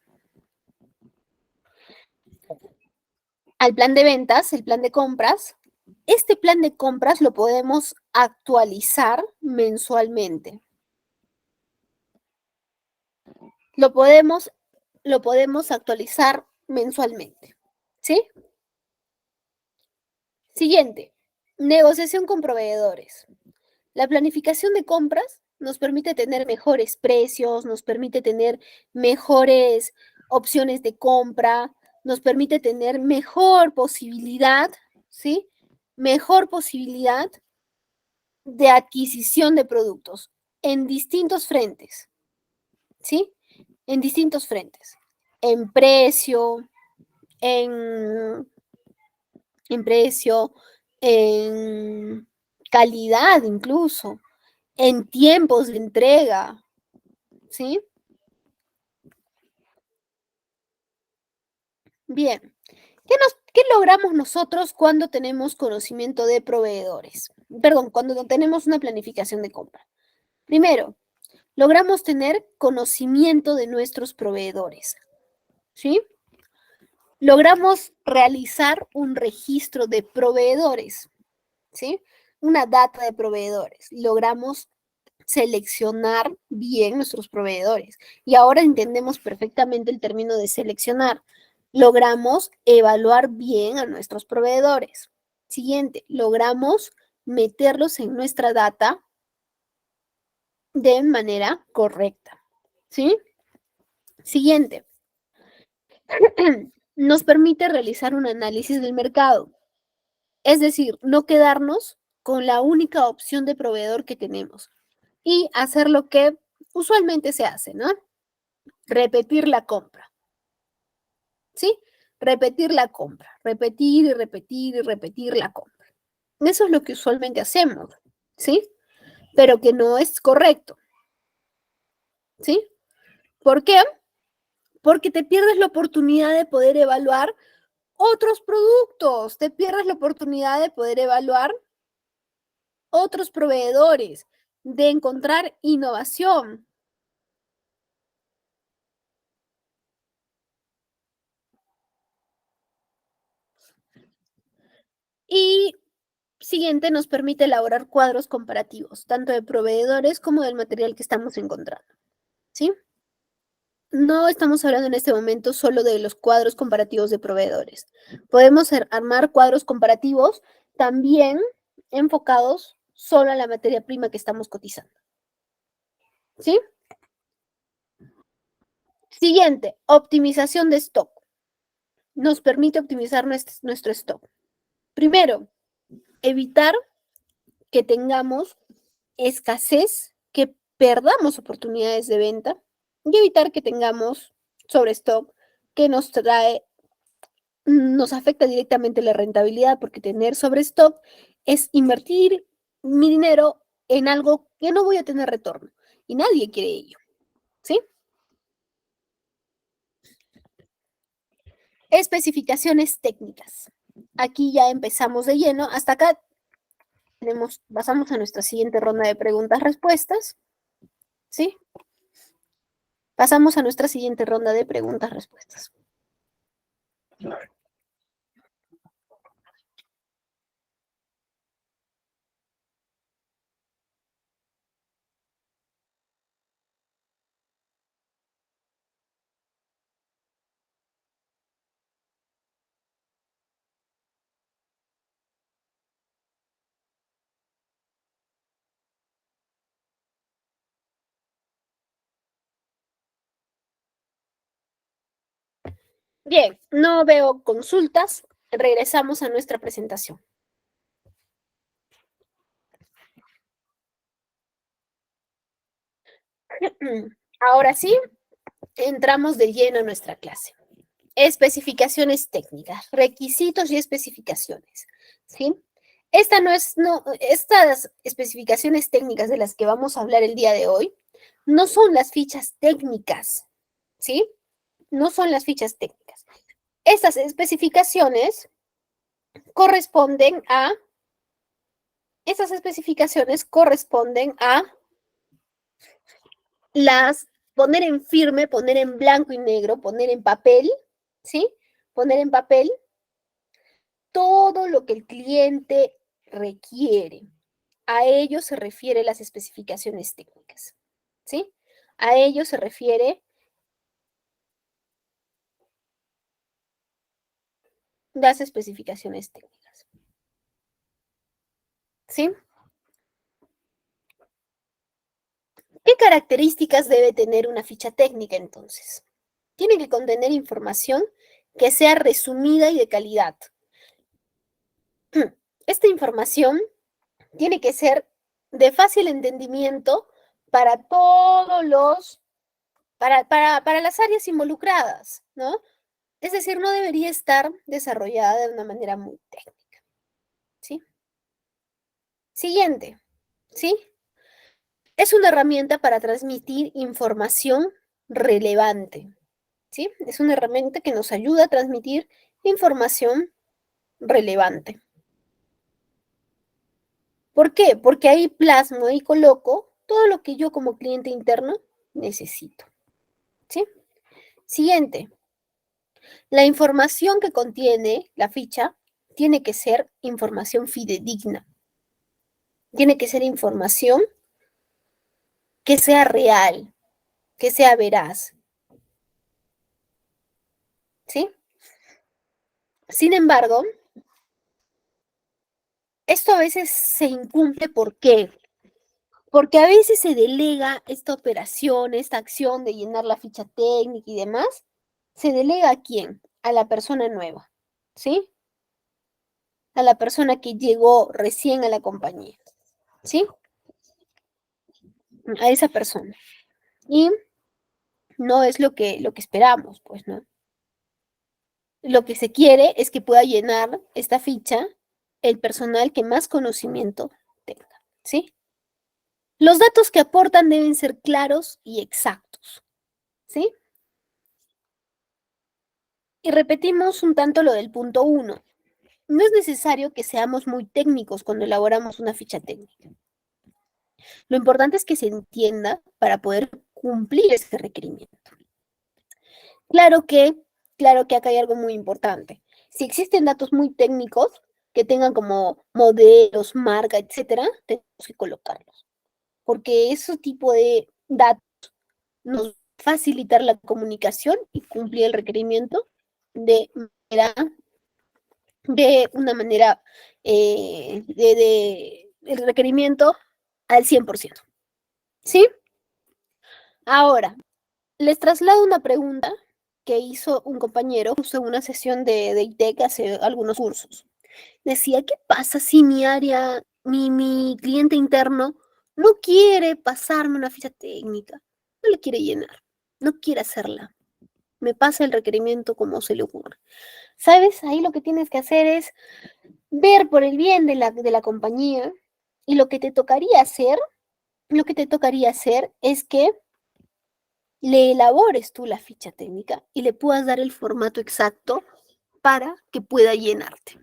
ventas, el plan de compras. Este plan de compras lo podemos actualizar mensualmente. Lo podemos, lo podemos actualizar mensualmente. ¿Sí? Siguiente, negociación con proveedores. La planificación de compras nos permite tener mejores precios, nos permite tener mejores opciones de compra, nos permite tener mejor posibilidad, ¿sí? Mejor posibilidad de adquisición de productos en distintos frentes, ¿sí? En distintos frentes. En precio, en, en precio, en calidad incluso, en tiempos de entrega, ¿sí? Bien. ¿Qué logramos nosotros cuando tenemos conocimiento de proveedores? Perdón, cuando tenemos una planificación de compra. Primero, logramos tener conocimiento de nuestros proveedores, ¿sí? Logramos realizar un registro de proveedores, ¿sí? Una data de proveedores. Logramos seleccionar bien nuestros proveedores. Y ahora entendemos perfectamente el término de seleccionar. Logramos evaluar bien a nuestros proveedores. Siguiente, logramos meterlos en nuestra data de manera correcta. ¿Sí? Siguiente, nos permite realizar un análisis del mercado. Es decir, no quedarnos con la única opción de proveedor que tenemos y hacer lo que usualmente se hace, ¿no? Repetir la compra, ¿sí? Repetir la compra, repetir y repetir y repetir la compra. Eso es lo que usualmente hacemos, ¿sí? Pero que no es correcto, ¿sí? ¿Por qué? Porque te pierdes la oportunidad de poder evaluar otros productos, te pierdes la oportunidad de poder evaluar otros proveedores, de encontrar innovación. Y siguiente nos permite elaborar cuadros comparativos, tanto de proveedores como del material que estamos encontrando, ¿sí? No estamos hablando en este momento solo de los cuadros comparativos de proveedores. Podemos armar cuadros comparativos también enfocados solo a la materia prima que estamos cotizando, ¿sí? Siguiente, optimización de stock. Nos permite optimizar nuestro stock. Primero, evitar que tengamos escasez, que perdamos oportunidades de venta y evitar que tengamos sobrestock que nos afecta directamente la rentabilidad, porque tener sobrestock es invertir mi dinero en algo que no voy a tener retorno y nadie quiere ello, ¿sí? Especificaciones técnicas. Aquí ya empezamos de lleno. Hasta acá pasamos a nuestra siguiente ronda de preguntas-respuestas, ¿sí? Pasamos a nuestra siguiente ronda de preguntas-respuestas. Bien, no veo consultas. Regresamos a nuestra presentación. Ahora sí, entramos de lleno a nuestra clase. especificaciones técnicas, requisitos y especificaciones, ¿sí? Estas especificaciones técnicas de las que vamos a hablar el día de hoy no son las fichas técnicas, ¿sí? No son las fichas técnicas. Estas especificaciones corresponden a las poner en firme, poner en blanco y negro, poner en papel, ¿sí? Poner en papel todo lo que el cliente requiere. A ello se refiere las especificaciones técnicas, ¿sí? A ello se refiere las especificaciones técnicas, ¿sí? ¿Qué características debe tener una ficha técnica entonces? Tiene que contener información que sea resumida y de calidad. Esta información tiene que ser de fácil entendimiento para todos los, para las áreas involucradas, ¿no? Es decir, no debería estar desarrollada de una manera muy técnica, ¿sí? Siguiente, ¿sí? Es una herramienta para transmitir información relevante, ¿sí? Es una herramienta que nos ayuda a transmitir información relevante. ¿Por qué? Porque ahí plasmo y coloco todo lo que yo como cliente interno necesito, ¿sí? Siguiente, la información que contiene la ficha tiene que ser información fidedigna, tiene que ser información que sea real, que sea veraz, ¿sí? Sin embargo, esto a veces se incumple, ¿por qué? Porque a veces se delega esta operación, esta acción de llenar la ficha técnica y demás, se delega ¿a quién? A la persona nueva, ¿sí? A la persona que llegó recién a la compañía, ¿sí? A esa persona. Y no es lo que esperamos, pues, ¿no? Lo que se quiere es que pueda llenar esta ficha el personal que más conocimiento tenga, ¿sí? Los datos que aportan deben ser claros y exactos, ¿sí? Y repetimos un tanto lo del punto 1. No es necesario que seamos muy técnicos cuando elaboramos una ficha técnica. Lo importante es que se entienda para poder cumplir ese requerimiento. Claro que, claro que acá hay algo muy importante. Si existen datos muy técnicos que tengan como modelos, marca, etcétera, tenemos que colocarlos, porque ese tipo de datos nos facilitar la comunicación y cumplir el requerimiento de manera, de una manera, el requerimiento al 100%. ¿Sí? Ahora, les traslado una pregunta que hizo un compañero justo en una sesión de ITEC hace algunos cursos. Decía, ¿qué pasa si mi área, mi cliente interno no quiere pasarme una ficha técnica? No le quiere llenar, no quiere hacerla. Me pasa el requerimiento como se le ocurre. ¿Sabes? Ahí lo que tienes que hacer es ver por el bien de la compañía y lo que te tocaría hacer es que le elabores tú la ficha técnica y le puedas dar el formato exacto para que pueda llenarte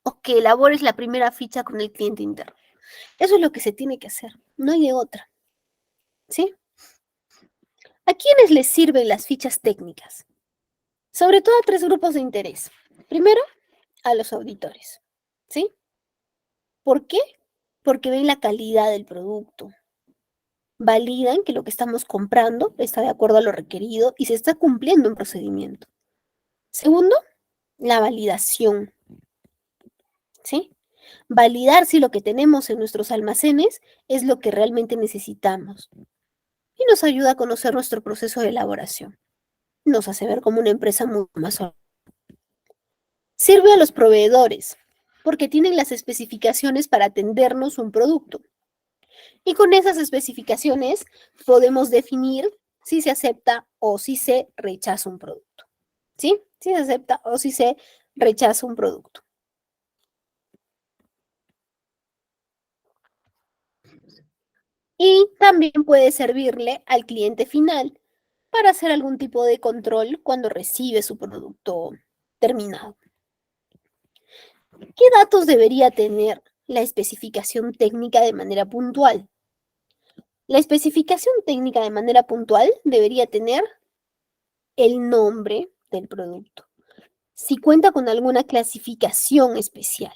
o que elabores la primera ficha con el cliente interno. Eso es lo que se tiene que hacer, no hay de otra, ¿sí? ¿A quiénes les sirven las fichas técnicas? Sobre todo a tres grupos de interés. Primero, a los auditores, ¿sí? ¿Por qué? Porque ven la calidad del producto, validan que lo que estamos comprando está de acuerdo a lo requerido y se está cumpliendo un procedimiento. Segundo, la validación, ¿sí? Validar si lo que tenemos en nuestros almacenes es lo que realmente necesitamos. Y nos ayuda a conocer nuestro proceso de elaboración. Nos hace ver como una empresa mucho más sólida. Sirve a los proveedores, porque tienen las especificaciones para atendernos un producto. Y con esas especificaciones podemos definir si se acepta o si se rechaza un producto, ¿sí? si se acepta o si se rechaza un producto. Y también puede servirle al cliente final para hacer algún tipo de control cuando recibe su producto terminado. ¿Qué datos debería tener la especificación técnica de manera puntual? La especificación técnica de manera puntual debería tener el nombre del producto, si cuenta con alguna clasificación especial,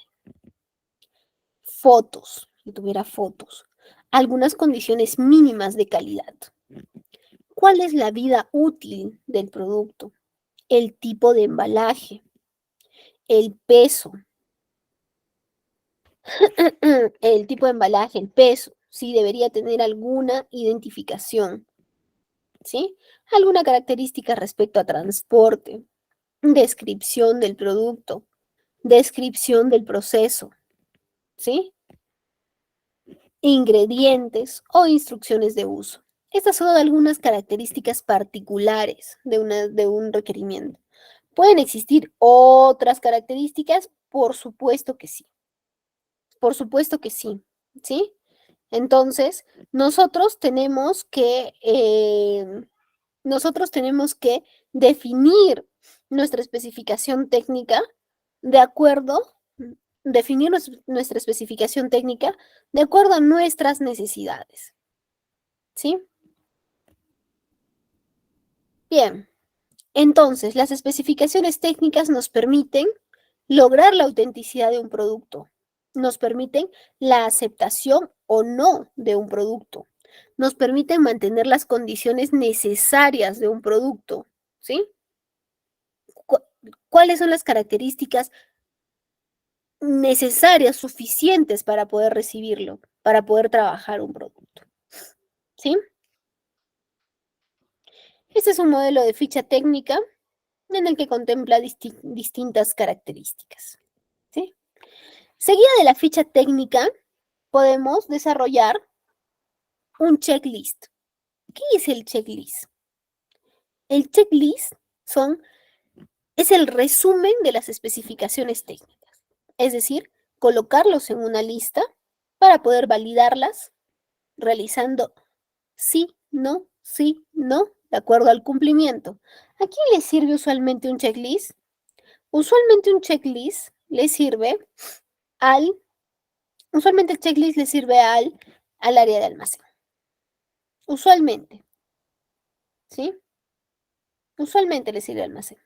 fotos, si tuviera fotos, algunas condiciones mínimas de calidad. ¿Cuál es la vida útil del producto? El tipo de embalaje, el peso, el tipo de embalaje, el peso, si debería tener alguna identificación, ¿sí? Alguna característica respecto a transporte, descripción del producto, descripción del proceso, ¿sí? Ingredientes o instrucciones de uso. Estas son algunas características particulares de un requerimiento. ¿Pueden existir otras características? Por supuesto que sí. Por supuesto que sí. ¿Sí? Entonces, nosotros tenemos que definir nuestra especificación técnica de acuerdo, definir nuestra especificación técnica de acuerdo a nuestras necesidades. ¿Sí? Bien, entonces las especificaciones técnicas nos permiten lograr la autenticidad de un producto, nos permiten la aceptación o no de un producto, nos permiten mantener las condiciones necesarias de un producto, ¿sí? ¿Cuáles son las características necesarias, suficientes para poder recibirlo, para poder trabajar un producto? ¿Sí? Este es un modelo de ficha técnica en el que contempla distintas características. ¿Sí? Seguida de la ficha técnica, podemos desarrollar un checklist. ¿Qué es el checklist? El checklist es el resumen de las especificaciones técnicas, es decir, colocarlos en una lista para poder validarlas realizando sí, no, de acuerdo al cumplimiento. ¿A quién le sirve usualmente un checklist? Usualmente un checklist le sirve al, usualmente el checklist le sirve al área de almacén. Usualmente, ¿sí? Usualmente le sirve al almacén.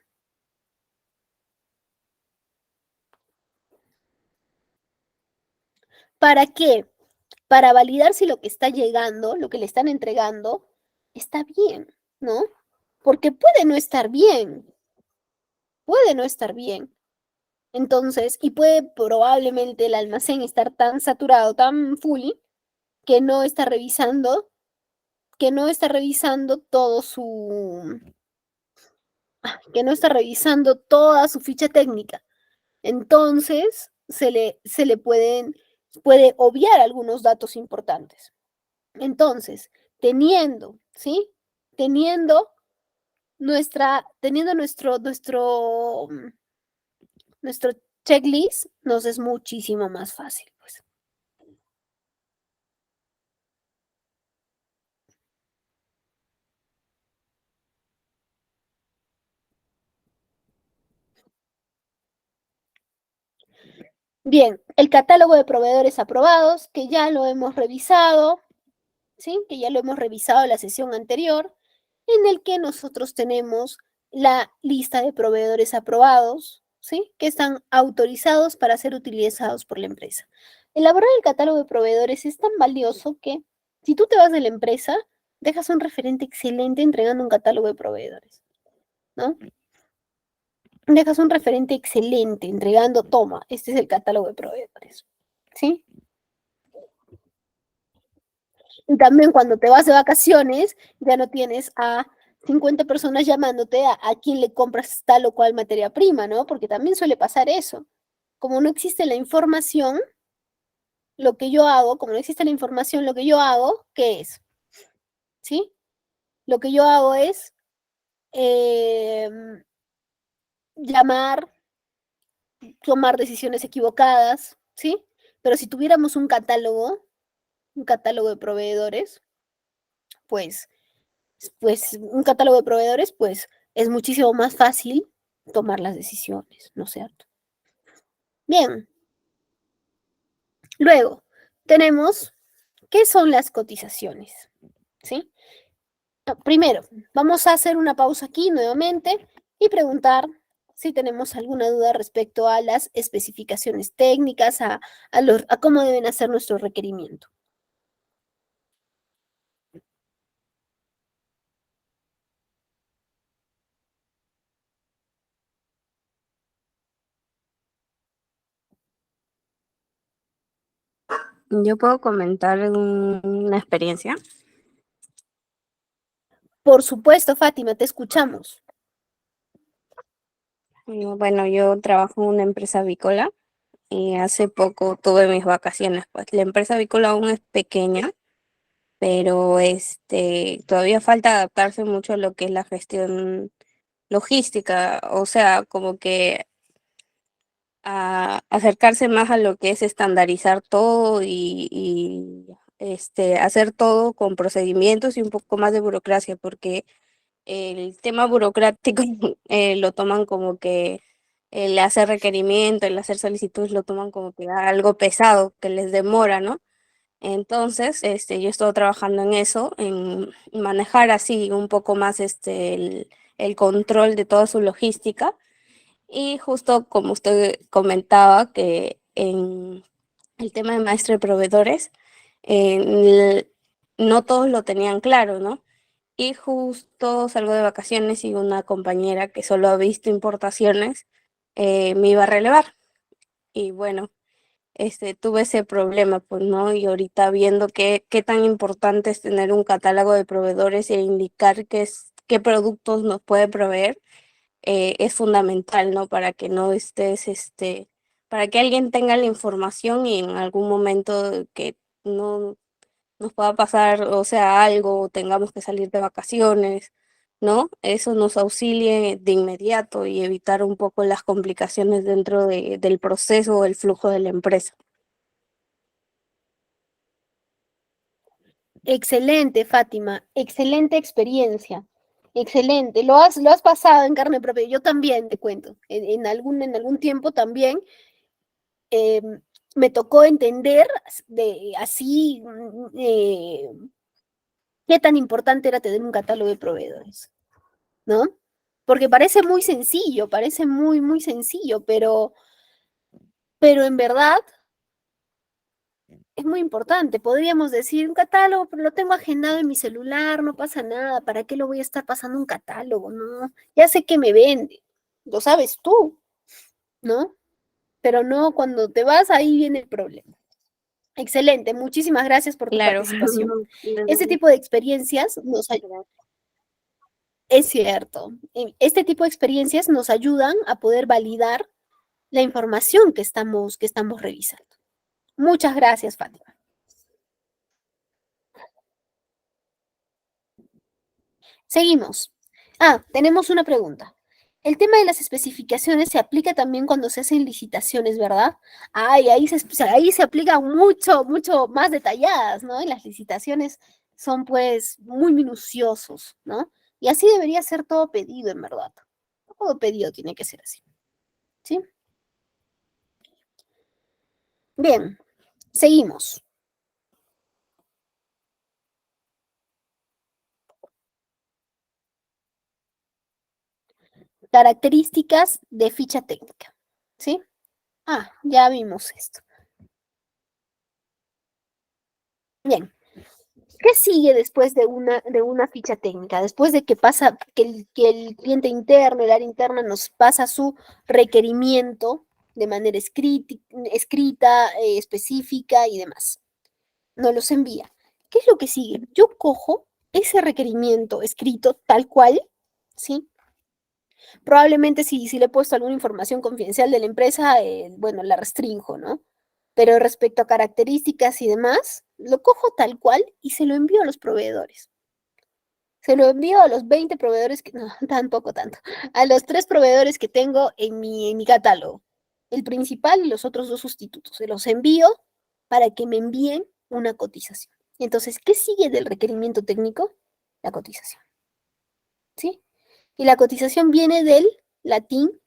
¿Para qué? Para validar si lo que está llegando, lo que le están entregando, está bien, ¿no? Porque puede no estar bien. Entonces, y puede probablemente el almacén estar tan saturado, tan full, que no está revisando, todo que no está revisando toda su ficha técnica. Entonces, puede obviar algunos datos importantes. Entonces, ¿sí? Teniendo teniendo nuestro checklist, nos es muchísimo más fácil, pues. Bien, el catálogo de proveedores aprobados, que ya lo hemos revisado, ¿sí? Que ya lo hemos revisado en la sesión anterior, en el que nosotros tenemos la lista de proveedores aprobados, ¿sí? Que están autorizados para ser utilizados por la empresa. Elaborar el catálogo de proveedores es tan valioso que si tú te vas de la empresa, dejas un referente excelente entregando un catálogo de proveedores, ¿no? Dejas un referente excelente entregando, toma, este es el catálogo de proveedores, ¿sí? Y también cuando te vas de vacaciones, ya no tienes a 50 personas llamándote a quién le compras tal o cual materia prima, ¿no? Porque también suele pasar eso. Como no existe la información, lo que yo hago, como no existe la información, lo que yo hago, ¿qué es? ¿Sí? Lo que yo hago es, eh, llamar, tomar decisiones equivocadas, ¿sí? Pero si tuviéramos un catálogo de proveedores, pues, un catálogo de proveedores, pues es muchísimo más fácil tomar las decisiones, ¿no es cierto? Bien, luego tenemos, ¿qué son las cotizaciones? ¿Sí? Primero, vamos a hacer una pausa aquí nuevamente y preguntar si tenemos alguna duda respecto a las especificaciones técnicas, a cómo deben hacer nuestro requerimiento. Yo puedo comentar una experiencia. Por supuesto, Fátima, te escuchamos. Bueno, yo trabajo en una empresa avícola y hace poco tuve mis vacaciones. Pues la empresa avícola aún es pequeña, pero todavía falta adaptarse mucho a lo que es la gestión logística, o sea, como que a acercarse más a lo que es estandarizar todo y hacer todo con procedimientos y un poco más de burocracia, porque el tema burocrático lo toman como que el hacer requerimiento, el hacer solicitudes lo toman como que algo pesado, que les demora, ¿no? Entonces, yo he estado trabajando en eso, en manejar así un poco más el control de toda su logística. Y justo como usted comentaba, que en el tema de maestro de proveedores, no todos lo tenían claro, ¿no? Y justo salgo de vacaciones y una compañera que solo ha visto importaciones me iba a relevar. Y bueno, tuve ese problema, pues, ¿no? Y ahorita viendo qué tan importante es tener un catálogo de proveedores e indicar qué productos nos puede proveer, es fundamental, ¿no? Para que no para que alguien tenga la información y en algún momento que no nos pueda pasar, o sea, algo, o tengamos que salir de vacaciones, ¿no? Eso nos auxilie de inmediato y evitar un poco las complicaciones dentro del proceso o el flujo de la empresa. Excelente, Fátima, excelente experiencia. Excelente, lo has pasado en carne propia. Yo también te cuento. En algún tiempo también eh, me tocó entender así qué tan importante era tener un catálogo de proveedores, ¿no? Porque parece muy, muy sencillo, pero en verdad es muy importante. Podríamos decir un catálogo, pero lo tengo agendado en mi celular, no pasa nada. ¿Para qué lo voy a estar pasando un catálogo? No, ya sé que me vende, lo sabes tú, ¿no? Pero no, cuando te vas, ahí viene el problema. Excelente, muchísimas gracias por tu Claro. participación. Este No, tipo de experiencias es cierto, este tipo de experiencias nos ayudan a poder validar la información que estamos revisando. Muchas gracias, Fátima. Seguimos. Tenemos una pregunta. El tema de las especificaciones se aplica también cuando se hacen licitaciones, ¿verdad? Ay, ahí se aplica mucho, mucho más detalladas, ¿no? Y las licitaciones son pues muy minuciosos, ¿no? Y así debería ser todo pedido, en verdad. Todo pedido tiene que ser así, ¿sí? Bien, seguimos. Características de ficha técnica, ¿sí? Ya vimos esto. Bien, ¿qué sigue después de una ficha técnica? Después de que pasa, que el cliente interno, el área interna nos pasa su requerimiento de manera escrita, específica y demás. Nos los envía. ¿Qué es lo que sigue? Yo cojo ese requerimiento escrito tal cual, ¿sí? Probablemente si le he puesto alguna información confidencial de la empresa, bueno, la restringo, ¿no? Pero respecto a características y demás, lo cojo tal cual y se lo envío a los proveedores. Se lo envío a los 20 proveedores que, no, tampoco tanto, a los 3 proveedores que tengo en mi catálogo. El principal y los otros 2 sustitutos. Se los envío para que me envíen una cotización. Entonces, ¿qué sigue del requerimiento técnico? La cotización, ¿sí? Y la cotización viene del latín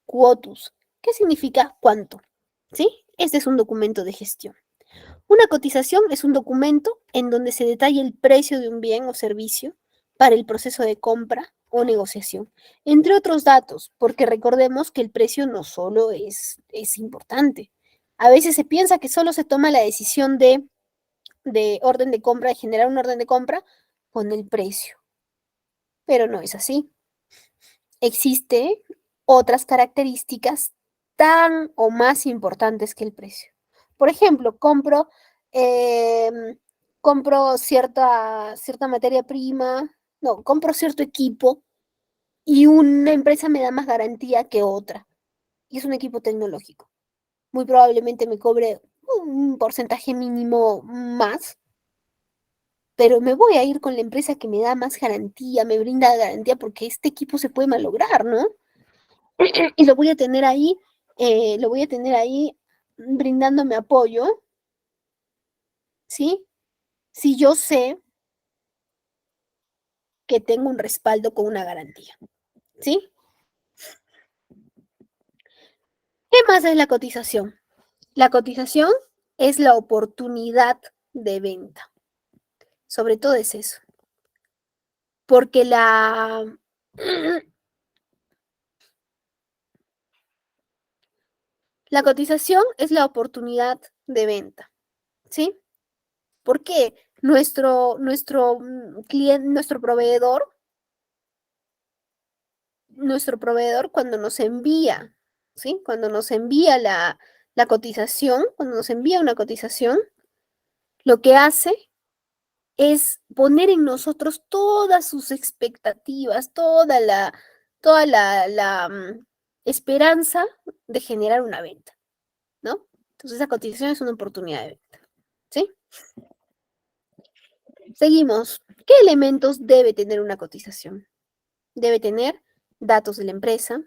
quotus, que significa cuánto, ¿sí? Este es un documento de gestión. Una cotización es un documento en donde se detalla el precio de un bien o servicio para el proceso de compra o negociación, entre otros datos, porque recordemos que el precio no solo es importante. A veces se piensa que solo se toma la decisión de orden de compra, de generar un orden de compra con el precio, pero no es así. Existen otras características tan o más importantes que el precio. Por ejemplo, compro cierta materia prima, no, compro cierto equipo y una empresa me da más garantía que otra. Y es un equipo tecnológico. Muy probablemente me cobre un porcentaje mínimo más, pero me voy a ir con la empresa que me da más garantía, me brinda garantía porque este equipo se puede malograr, ¿no? Y lo voy a tener ahí brindándome apoyo, ¿sí? Si yo sé que tengo un respaldo con una garantía, ¿sí? ¿Qué más es la cotización? La cotización es la oportunidad de venta. Sobre todo es eso. Porque la cotización es la oportunidad de venta, ¿sí? ¿Por qué? Nuestro cliente, nuestro proveedor cuando nos envía, ¿sí? Cuando nos envía la cotización, cuando nos envía una cotización, lo que hace es poner en nosotros todas sus expectativas, toda la esperanza de generar una venta, ¿no? Entonces, la cotización es una oportunidad de venta, ¿sí? Seguimos. ¿Qué elementos debe tener una cotización? Debe tener datos de la empresa,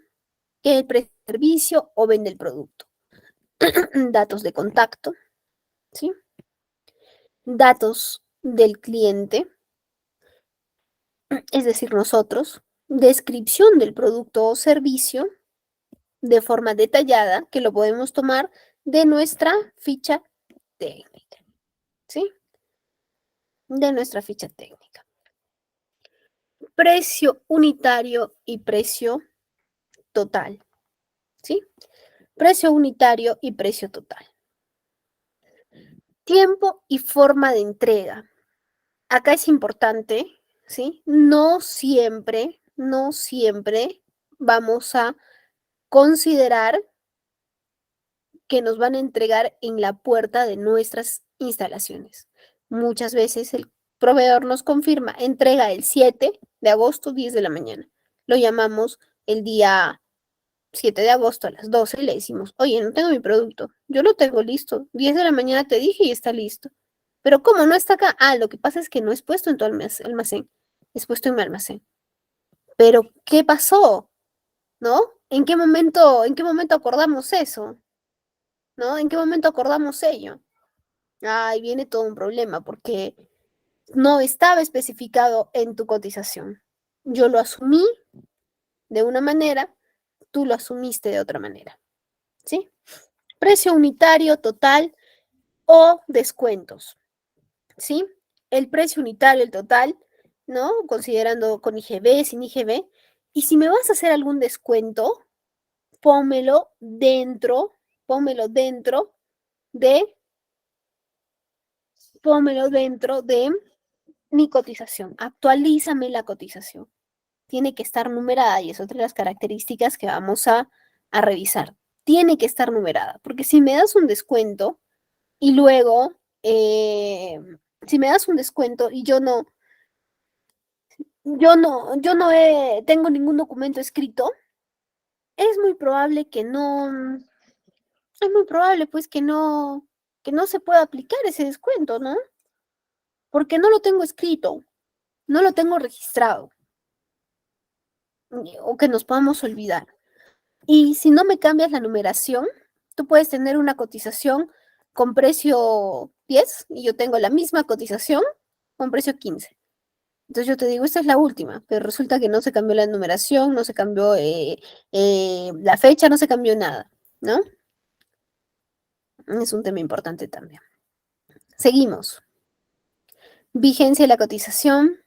que el servicio o vende el producto, datos de contacto, ¿sí? Datos del cliente, es decir, nosotros, descripción del producto o servicio de forma detallada que lo podemos tomar de nuestra ficha técnica, ¿sí? De nuestra ficha técnica. Precio unitario y precio total, ¿sí? Precio unitario y precio total. Tiempo y forma de entrega. Acá es importante, ¿sí? No siempre vamos a considerar que nos van a entregar en la puerta de nuestras instalaciones. Muchas veces el proveedor nos confirma, entrega el 7 de agosto, 10 de la mañana. Lo llamamos el día 7 de agosto a las 12 y le decimos, oye, no tengo mi producto, yo lo tengo listo, 10 de la mañana te dije y está listo. Pero ¿cómo no está acá? Ah, lo que pasa es que no es puesto en tu almacén, es puesto en mi almacén. Pero, ¿qué pasó? ¿No? ¿En qué momento acordamos eso? ¿No? ¿En qué momento acordamos ello? Ahí viene todo un problema porque no estaba especificado en tu cotización. Yo lo asumí de una manera, tú lo asumiste de otra manera, ¿sí? Precio unitario total o descuentos, ¿sí? El precio unitario, el total, ¿no? Considerando con IGB, sin IGB. Y si me vas a hacer algún descuento, pónmelo dentro, pónmelo dentro de, pónmelo dentro de mi cotización. Actualízame la cotización. Tiene que estar numerada y es otra de las características que vamos a revisar. Tiene que estar numerada, porque si me das un descuento y luego, si me das un descuento y yo no tengo ningún documento escrito, es muy probable es muy probable pues que no se pueda aplicar ese descuento, ¿no? Porque no lo tengo escrito, no lo tengo registrado o que nos podamos olvidar. Y si no me cambias la numeración, tú puedes tener una cotización con precio 10 y yo tengo la misma cotización con precio 15. Entonces yo te digo, esta es la última, pero resulta que no se cambió la numeración, no se cambió la fecha, no se cambió nada, ¿no? Es un tema importante también. Seguimos. Vigencia de la cotización.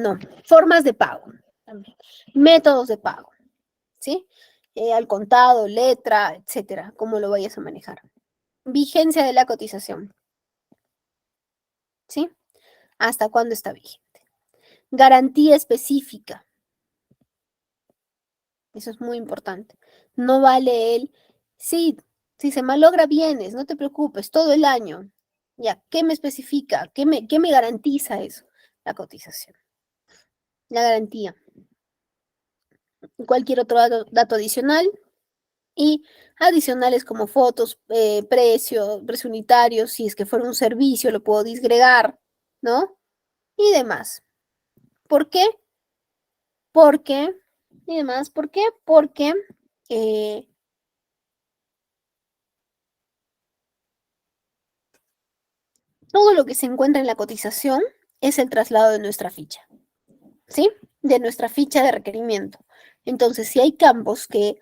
No. Formas de pago. También. Métodos de pago, ¿sí? Al contado, letra, etcétera, cómo lo vayas a manejar. Vigencia de la cotización, ¿sí? ¿Hasta cuándo está vigente? Garantía específica. Eso es muy importante. No vale sí, si se malogra bienes, no te preocupes, todo el año. Ya, ¿qué me especifica? ¿Qué me garantiza eso? La cotización, la garantía. Cualquier otro dato adicional y adicionales como fotos, precio unitario, si es que fuera un servicio, lo puedo disgregar, ¿no? Y demás. ¿Por qué? Porque, y demás, ¿por qué? Porque todo lo que se encuentra en la cotización es el traslado de nuestra ficha, ¿sí? De nuestra ficha de requerimiento. Entonces, si hay campos que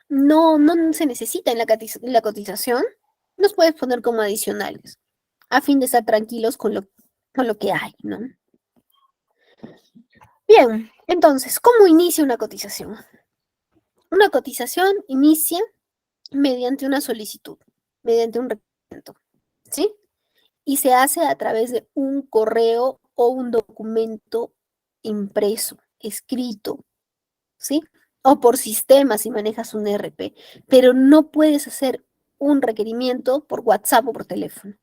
no se necesitan en la cotización, los puedes poner como adicionales, a fin de estar tranquilos con lo que hay, ¿no? Bien, entonces, ¿cómo inicia una cotización? Una cotización inicia mediante una solicitud, mediante un requerimiento, ¿sí? Y se hace a través de un correo o un documento impreso, escrito, ¿sí? O por sistema si manejas un ERP, pero no puedes hacer un requerimiento por WhatsApp o por teléfono,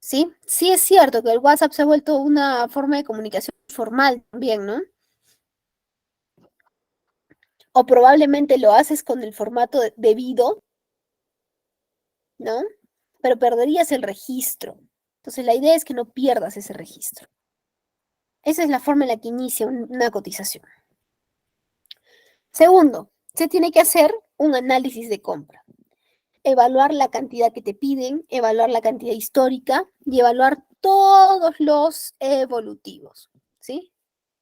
¿sí? Sí es cierto que el WhatsApp se ha vuelto una forma de comunicación formal también, ¿no? O probablemente lo haces con el formato debido, ¿no? Pero perderías el registro. Entonces la idea es que no pierdas ese registro. Esa es la forma en la que inicia una cotización. Segundo, se tiene que hacer un análisis de compra. Evaluar la cantidad que te piden, evaluar la cantidad histórica y evaluar todos los evolutivos, ¿sí?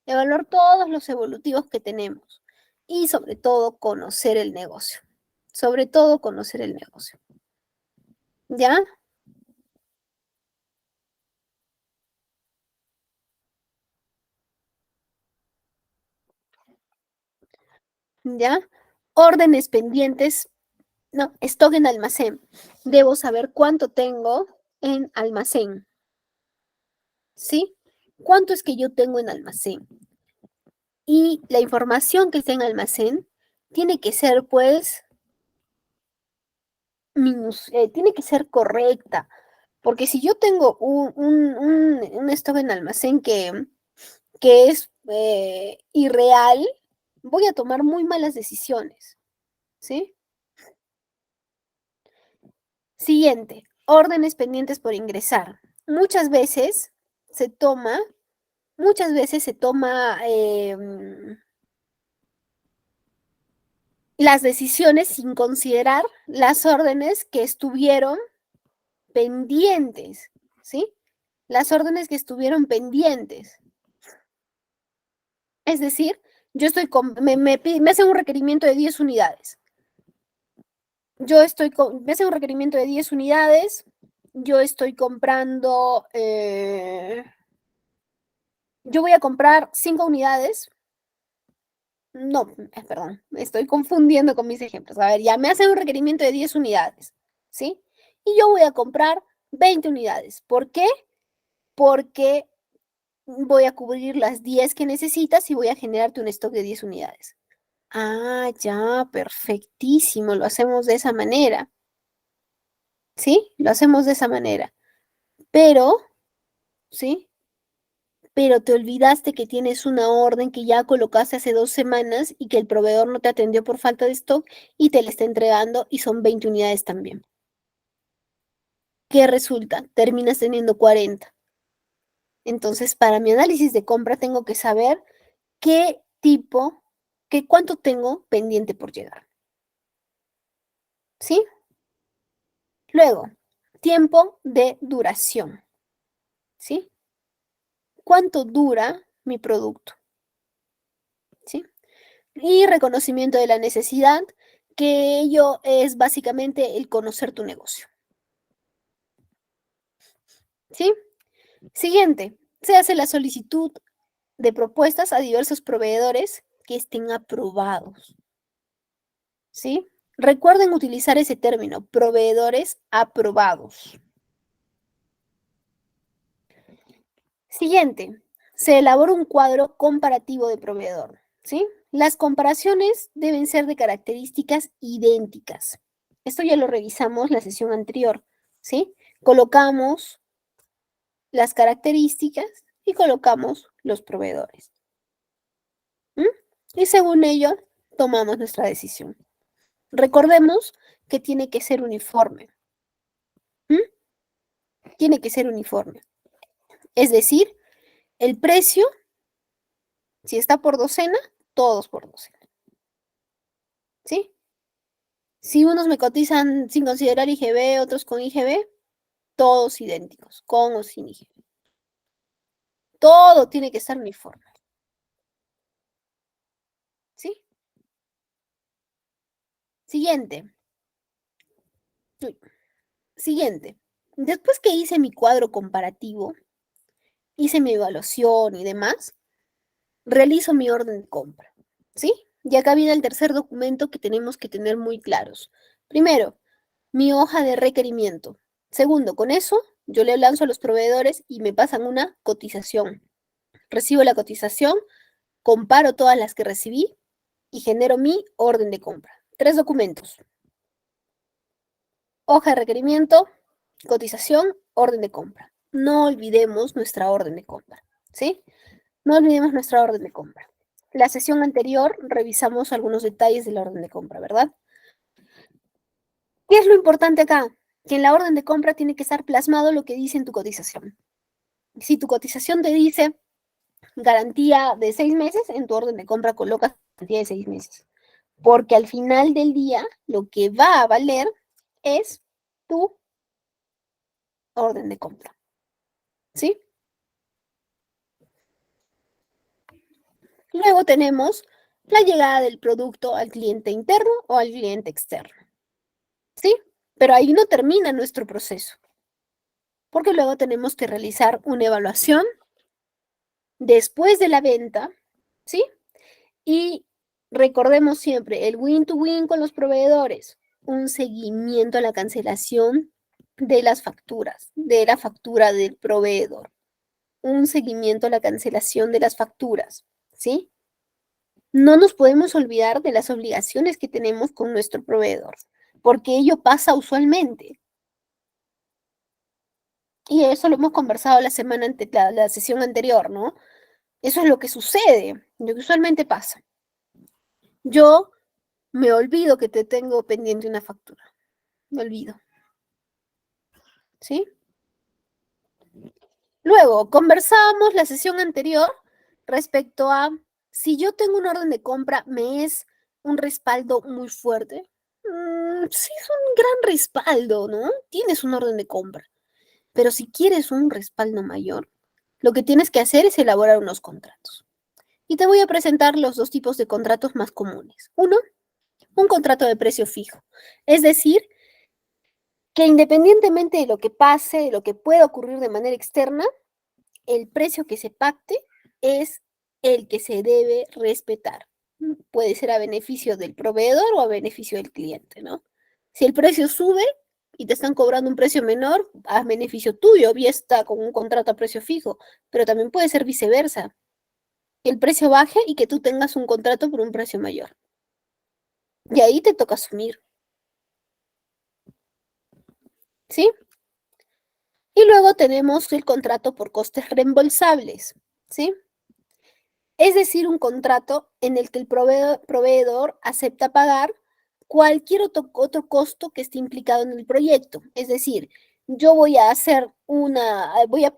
Evaluar todos los evolutivos que tenemos y sobre todo conocer el negocio. Sobre todo conocer el negocio. ¿Ya? ¿Ya? Órdenes pendientes, no, stock en almacén. Debo saber cuánto tengo en almacén, ¿sí? ¿Cuánto es que yo tengo en almacén? Y la información que está en almacén tiene que ser, pues, tiene que ser correcta. Porque si yo tengo un stock en almacén que es irreal, voy a tomar muy malas decisiones, ¿sí? Siguiente, órdenes pendientes por ingresar. Se toma, muchas veces se toma las decisiones sin considerar las órdenes que estuvieron pendientes, ¿sí? Las órdenes que estuvieron pendientes. Es decir, yo estoy me hacen un requerimiento de 10 unidades. Me hacen un requerimiento de 10 unidades. Yo estoy comprando, yo voy a comprar 5 unidades. No, perdón, me estoy confundiendo con mis ejemplos. A ver, ya me hacen un requerimiento de 10 unidades, ¿sí? Y yo voy a comprar 20 unidades. ¿Por qué? Porque voy a cubrir las 10 que necesitas y voy a generarte un stock de 10 unidades. Ah, ya, perfectísimo, lo hacemos de esa manera, ¿sí? Lo hacemos de esa manera. Pero, ¿sí? Pero te olvidaste que tienes una orden que ya colocaste hace 2 semanas y que el proveedor no te atendió por falta de stock y te la está entregando y son 20 unidades también. ¿Qué resulta? Terminas teniendo 40. Entonces, para mi análisis de compra tengo que saber cuánto tengo pendiente por llegar. ¿Sí? Luego, tiempo de duración. ¿Sí? ¿Cuánto dura mi producto? ¿Sí? Y reconocimiento de la necesidad, que ello es básicamente el conocer tu negocio. ¿Sí? Siguiente, se hace la solicitud de propuestas a diversos proveedores que estén aprobados. ¿Sí? Recuerden utilizar ese término, proveedores aprobados. Siguiente, se elabora un cuadro comparativo de proveedor, ¿sí? Las comparaciones deben ser de características idénticas. Esto ya lo revisamos la sesión anterior, ¿sí? Colocamos las características y colocamos los proveedores. Y según ello, tomamos nuestra decisión. Recordemos que tiene que ser uniforme. Tiene que ser uniforme. Es decir, el precio, si está por docena, todos por docena. ¿Sí? Si unos me cotizan sin considerar IGB, otros con IGB, todos idénticos, con o sin IGB. Todo tiene que estar uniforme. ¿Sí? Siguiente. Siguiente. Después que hice mi cuadro comparativo, hice mi evaluación y demás, realizo mi orden de compra. ¿Sí? Y acá viene el tercer documento que tenemos que tener muy claros. Primero, mi hoja de requerimiento. Segundo, con eso yo le lanzo a los proveedores y me pasan una cotización. Recibo la cotización, comparo todas las que recibí y genero mi orden de compra. 3 documentos. Hoja de requerimiento, cotización, orden de compra. No olvidemos nuestra orden de compra, ¿sí? No olvidemos nuestra orden de compra. La sesión anterior revisamos algunos detalles de la orden de compra, ¿verdad? ¿Qué es lo importante acá? Que en la orden de compra tiene que estar plasmado lo que dice en tu cotización. Si tu cotización te dice garantía de 6 meses, en tu orden de compra colocas garantía de 6 meses. Porque al final del día, lo que va a valer es tu orden de compra. ¿Sí? Luego tenemos la llegada del producto al cliente interno o al cliente externo. ¿Sí? Pero ahí no termina nuestro proceso, porque luego tenemos que realizar una evaluación después de la venta, ¿sí? Y recordemos siempre el win-to-win con los proveedores, un seguimiento a la cancelación de las facturas, de la factura del proveedor, un seguimiento a la cancelación de las facturas, ¿sí? No nos podemos olvidar de las obligaciones que tenemos con nuestro proveedor, porque ello pasa usualmente. Y eso lo hemos conversado la sesión anterior, ¿no? Eso es lo que sucede, lo que usualmente pasa. Yo me olvido que te tengo pendiente una factura. Me olvido. ¿Sí? Luego, conversábamos la sesión anterior respecto a si yo tengo un orden de compra, ¿me es un respaldo muy fuerte? Sí, es un gran respaldo, ¿no? Tienes un orden de compra. Pero si quieres un respaldo mayor, lo que tienes que hacer es elaborar unos contratos. Y te voy a presentar los 2 tipos de contratos más comunes. Uno, un contrato de precio fijo. Es decir, que independientemente de lo que pase, de lo que pueda ocurrir de manera externa, el precio que se pacte es el que se debe respetar. Puede ser a beneficio del proveedor o a beneficio del cliente, ¿no? Si el precio sube y te están cobrando un precio menor, a beneficio tuyo, y está con un contrato a precio fijo, pero también puede ser viceversa, que el precio baje y que tú tengas un contrato por un precio mayor. Y ahí te toca asumir, ¿sí? Y luego tenemos el contrato por costes reembolsables, ¿sí? Es decir, un contrato en el que el proveedor acepta pagar cualquier otro costo que esté implicado en el proyecto. Es decir, yo voy a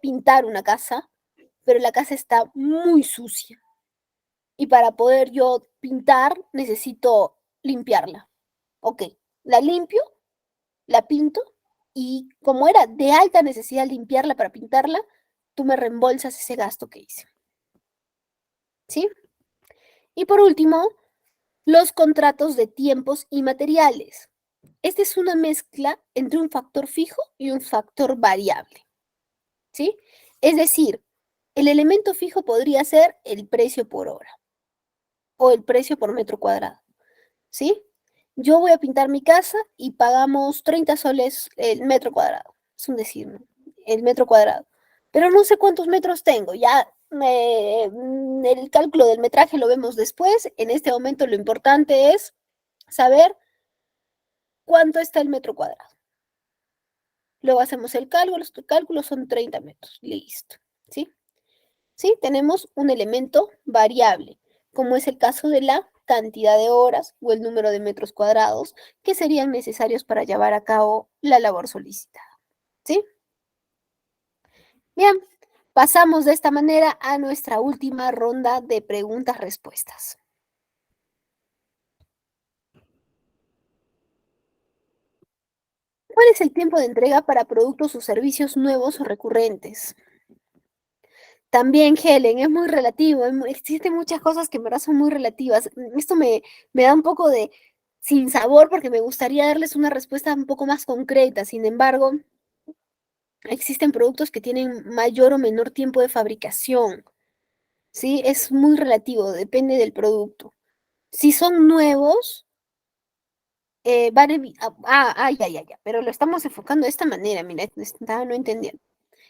pintar una casa pero la casa está muy sucia. Y para poder yo pintar, necesito limpiarla. Ok, la limpio, la pinto y como era de alta necesidad limpiarla para pintarla, tú me reembolsas ese gasto que hice. ¿Sí? Y por último, los contratos de tiempos y materiales. Esta es una mezcla entre un factor fijo y un factor variable. ¿Sí? Es decir, el elemento fijo podría ser el precio por hora o el precio por metro cuadrado. ¿Sí? Yo voy a pintar mi casa y pagamos 30 soles el metro cuadrado. Es un decir, ¿no? El metro cuadrado. Pero no sé cuántos metros tengo. Ya el cálculo del metraje lo vemos después. En este momento lo importante es saber cuánto está el metro cuadrado. Luego hacemos el cálculo son 30 metros. Listo. ¿Sí? ¿Sí? Tenemos un elemento variable, como es el caso de la cantidad de horas o el número de metros cuadrados que serían necesarios para llevar a cabo la labor solicitada. ¿Sí? Bien, pasamos de esta manera a nuestra última ronda de preguntas-respuestas. ¿Cuál es el tiempo de entrega para productos o servicios nuevos o recurrentes? También, Helen, es muy relativo, existen muchas cosas que en verdad son muy relativas. Esto me da un poco de sinsabor porque me gustaría darles una respuesta un poco más concreta. Sin embargo, existen productos que tienen mayor o menor tiempo de fabricación, ¿sí? Es muy relativo, depende del producto. Si son nuevos, ya, pero lo estamos enfocando de esta manera, mira, no entendiendo.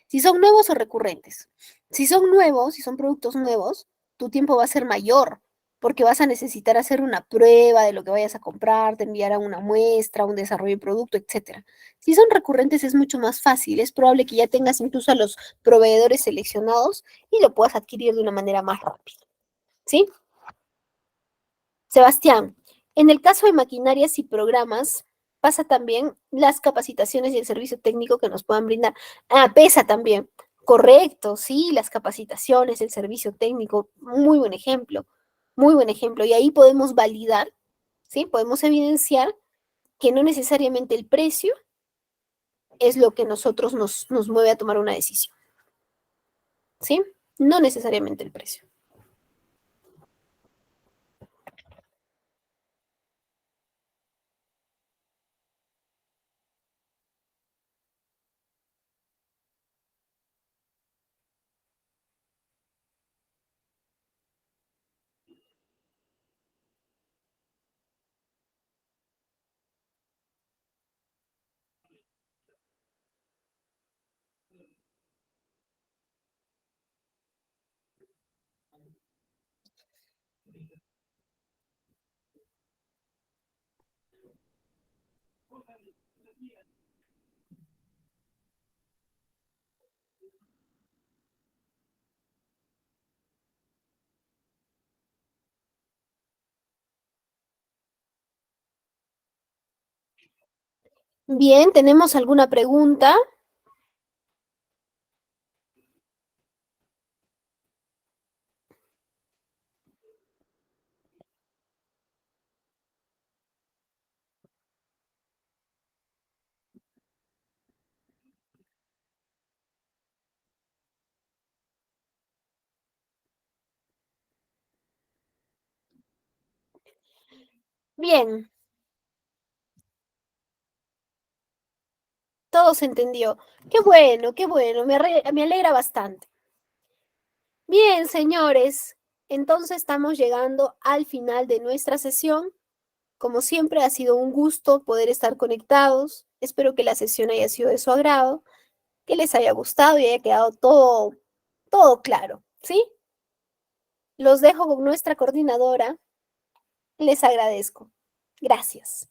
Si son nuevos o recurrentes. Si son nuevos, si son productos nuevos, tu tiempo va a ser mayor, porque vas a necesitar hacer una prueba de lo que vayas a comprar, te enviarán una muestra, un desarrollo de producto, etcétera. Si son recurrentes es mucho más fácil, es probable que ya tengas incluso a los proveedores seleccionados y lo puedas adquirir de una manera más rápida. ¿Sí? Sebastián, en el caso de maquinarias y programas, pasa también las capacitaciones y el servicio técnico que nos puedan brindar. Ah, pesa también. Correcto, sí, las capacitaciones, el servicio técnico, muy buen ejemplo, muy buen ejemplo. Y ahí podemos validar, ¿sí? Podemos evidenciar que no necesariamente el precio es lo que nosotros nos mueve a tomar una decisión, ¿sí? No necesariamente el precio. Bien, ¿tenemos alguna pregunta? Bien, todo se entendió. Qué bueno, me alegra bastante. Bien, señores, entonces estamos llegando al final de nuestra sesión. Como siempre, ha sido un gusto poder estar conectados. Espero que la sesión haya sido de su agrado, que les haya gustado y haya quedado todo claro, ¿sí? Los dejo con nuestra coordinadora. Les agradezco. Gracias.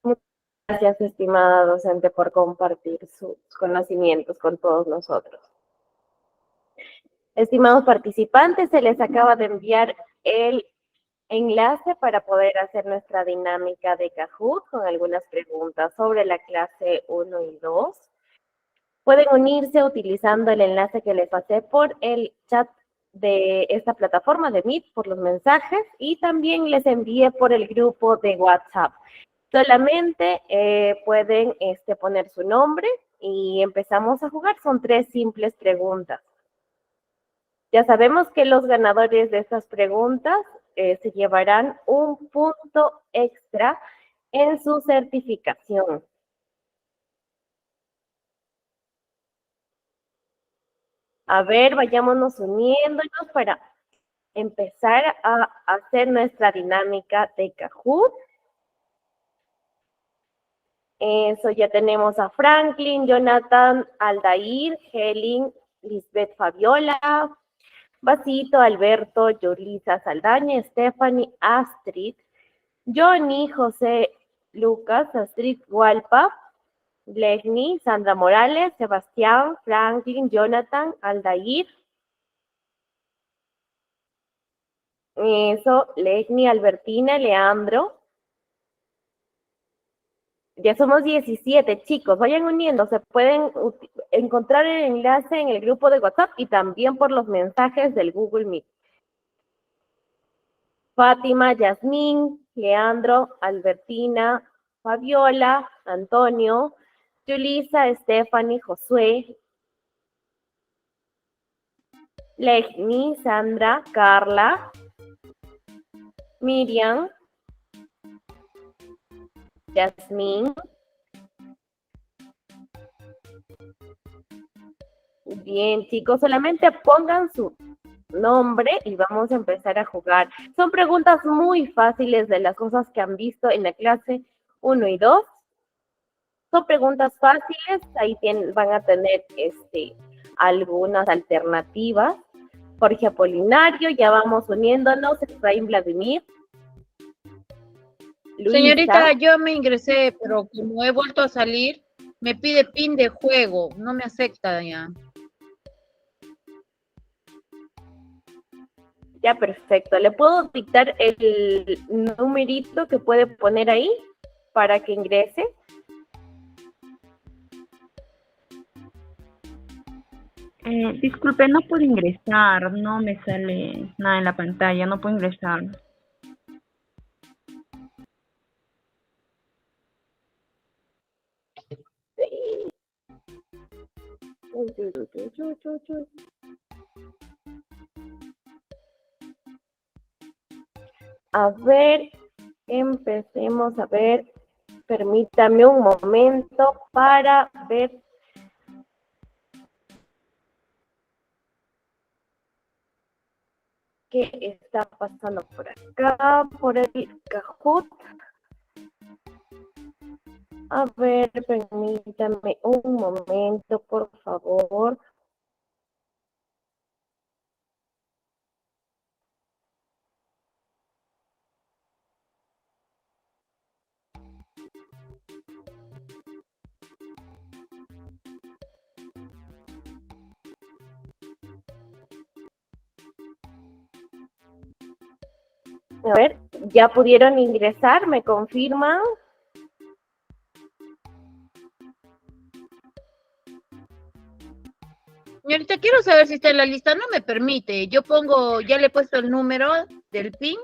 Muchas gracias, estimada docente, por compartir sus conocimientos con todos nosotros. Estimados participantes, se les acaba de enviar el enlace para poder hacer nuestra dinámica de Kahoot con algunas preguntas sobre la clase 1 y 2. Pueden unirse utilizando el enlace que les pasé por el chat de esta plataforma de Meet, por los mensajes, y también les envié por el grupo de WhatsApp. Solamente pueden poner su nombre y empezamos a jugar. Son 3 simples preguntas. Ya sabemos que los ganadores de estas preguntas se llevarán un punto extra en su certificación. A ver, vayámonos uniéndonos para empezar a hacer nuestra dinámica de Kahoot. Eso, ya tenemos a Franklin, Jonathan, Aldair, Helen, Lisbeth, Fabiola, Basito, Alberto, Yolisa, Saldaña, Stephanie, Astrid, Johnny, José, Lucas, Astrid, Hualpa, Legni, Sandra Morales, Sebastián, Franklin, Jonathan, Aldair. Eso, Legni, Albertina, Leandro. Ya somos 17, chicos, vayan uniéndose. Pueden encontrar el enlace en el grupo de WhatsApp y también por los mensajes del Google Meet. Fátima, Yasmín, Leandro, Albertina, Fabiola, Antonio, Yulisa, Stephanie, Josué, Legni, Sandra, Carla, Miriam, Yasmín. Bien, chicos, solamente pongan su nombre y vamos a empezar a jugar. Son preguntas muy fáciles de las cosas que han visto en la clase 1 y 2. Son preguntas fáciles, ahí van a tener algunas alternativas. Jorge Apolinario, ya vamos uniéndonos. Efraín Vladimir. Luisa. Señorita, yo me ingresé, pero como he vuelto a salir, me pide pin de juego, no me acepta ya. Ya, perfecto. ¿Le puedo dictar el numerito que puede poner ahí para que ingrese? Disculpe, no puedo ingresar, no me sale nada en la pantalla, no puedo ingresar. A ver, empecemos a ver. Permítame un momento para ver. ¿Qué está pasando por acá? Por el Kahoot. A ver, permítame un momento, por favor. A ver, ¿ya pudieron ingresar? ¿Me confirman? Señorita, quiero saber si está en la lista, no me permite. Yo pongo, ya le he puesto el número del PIN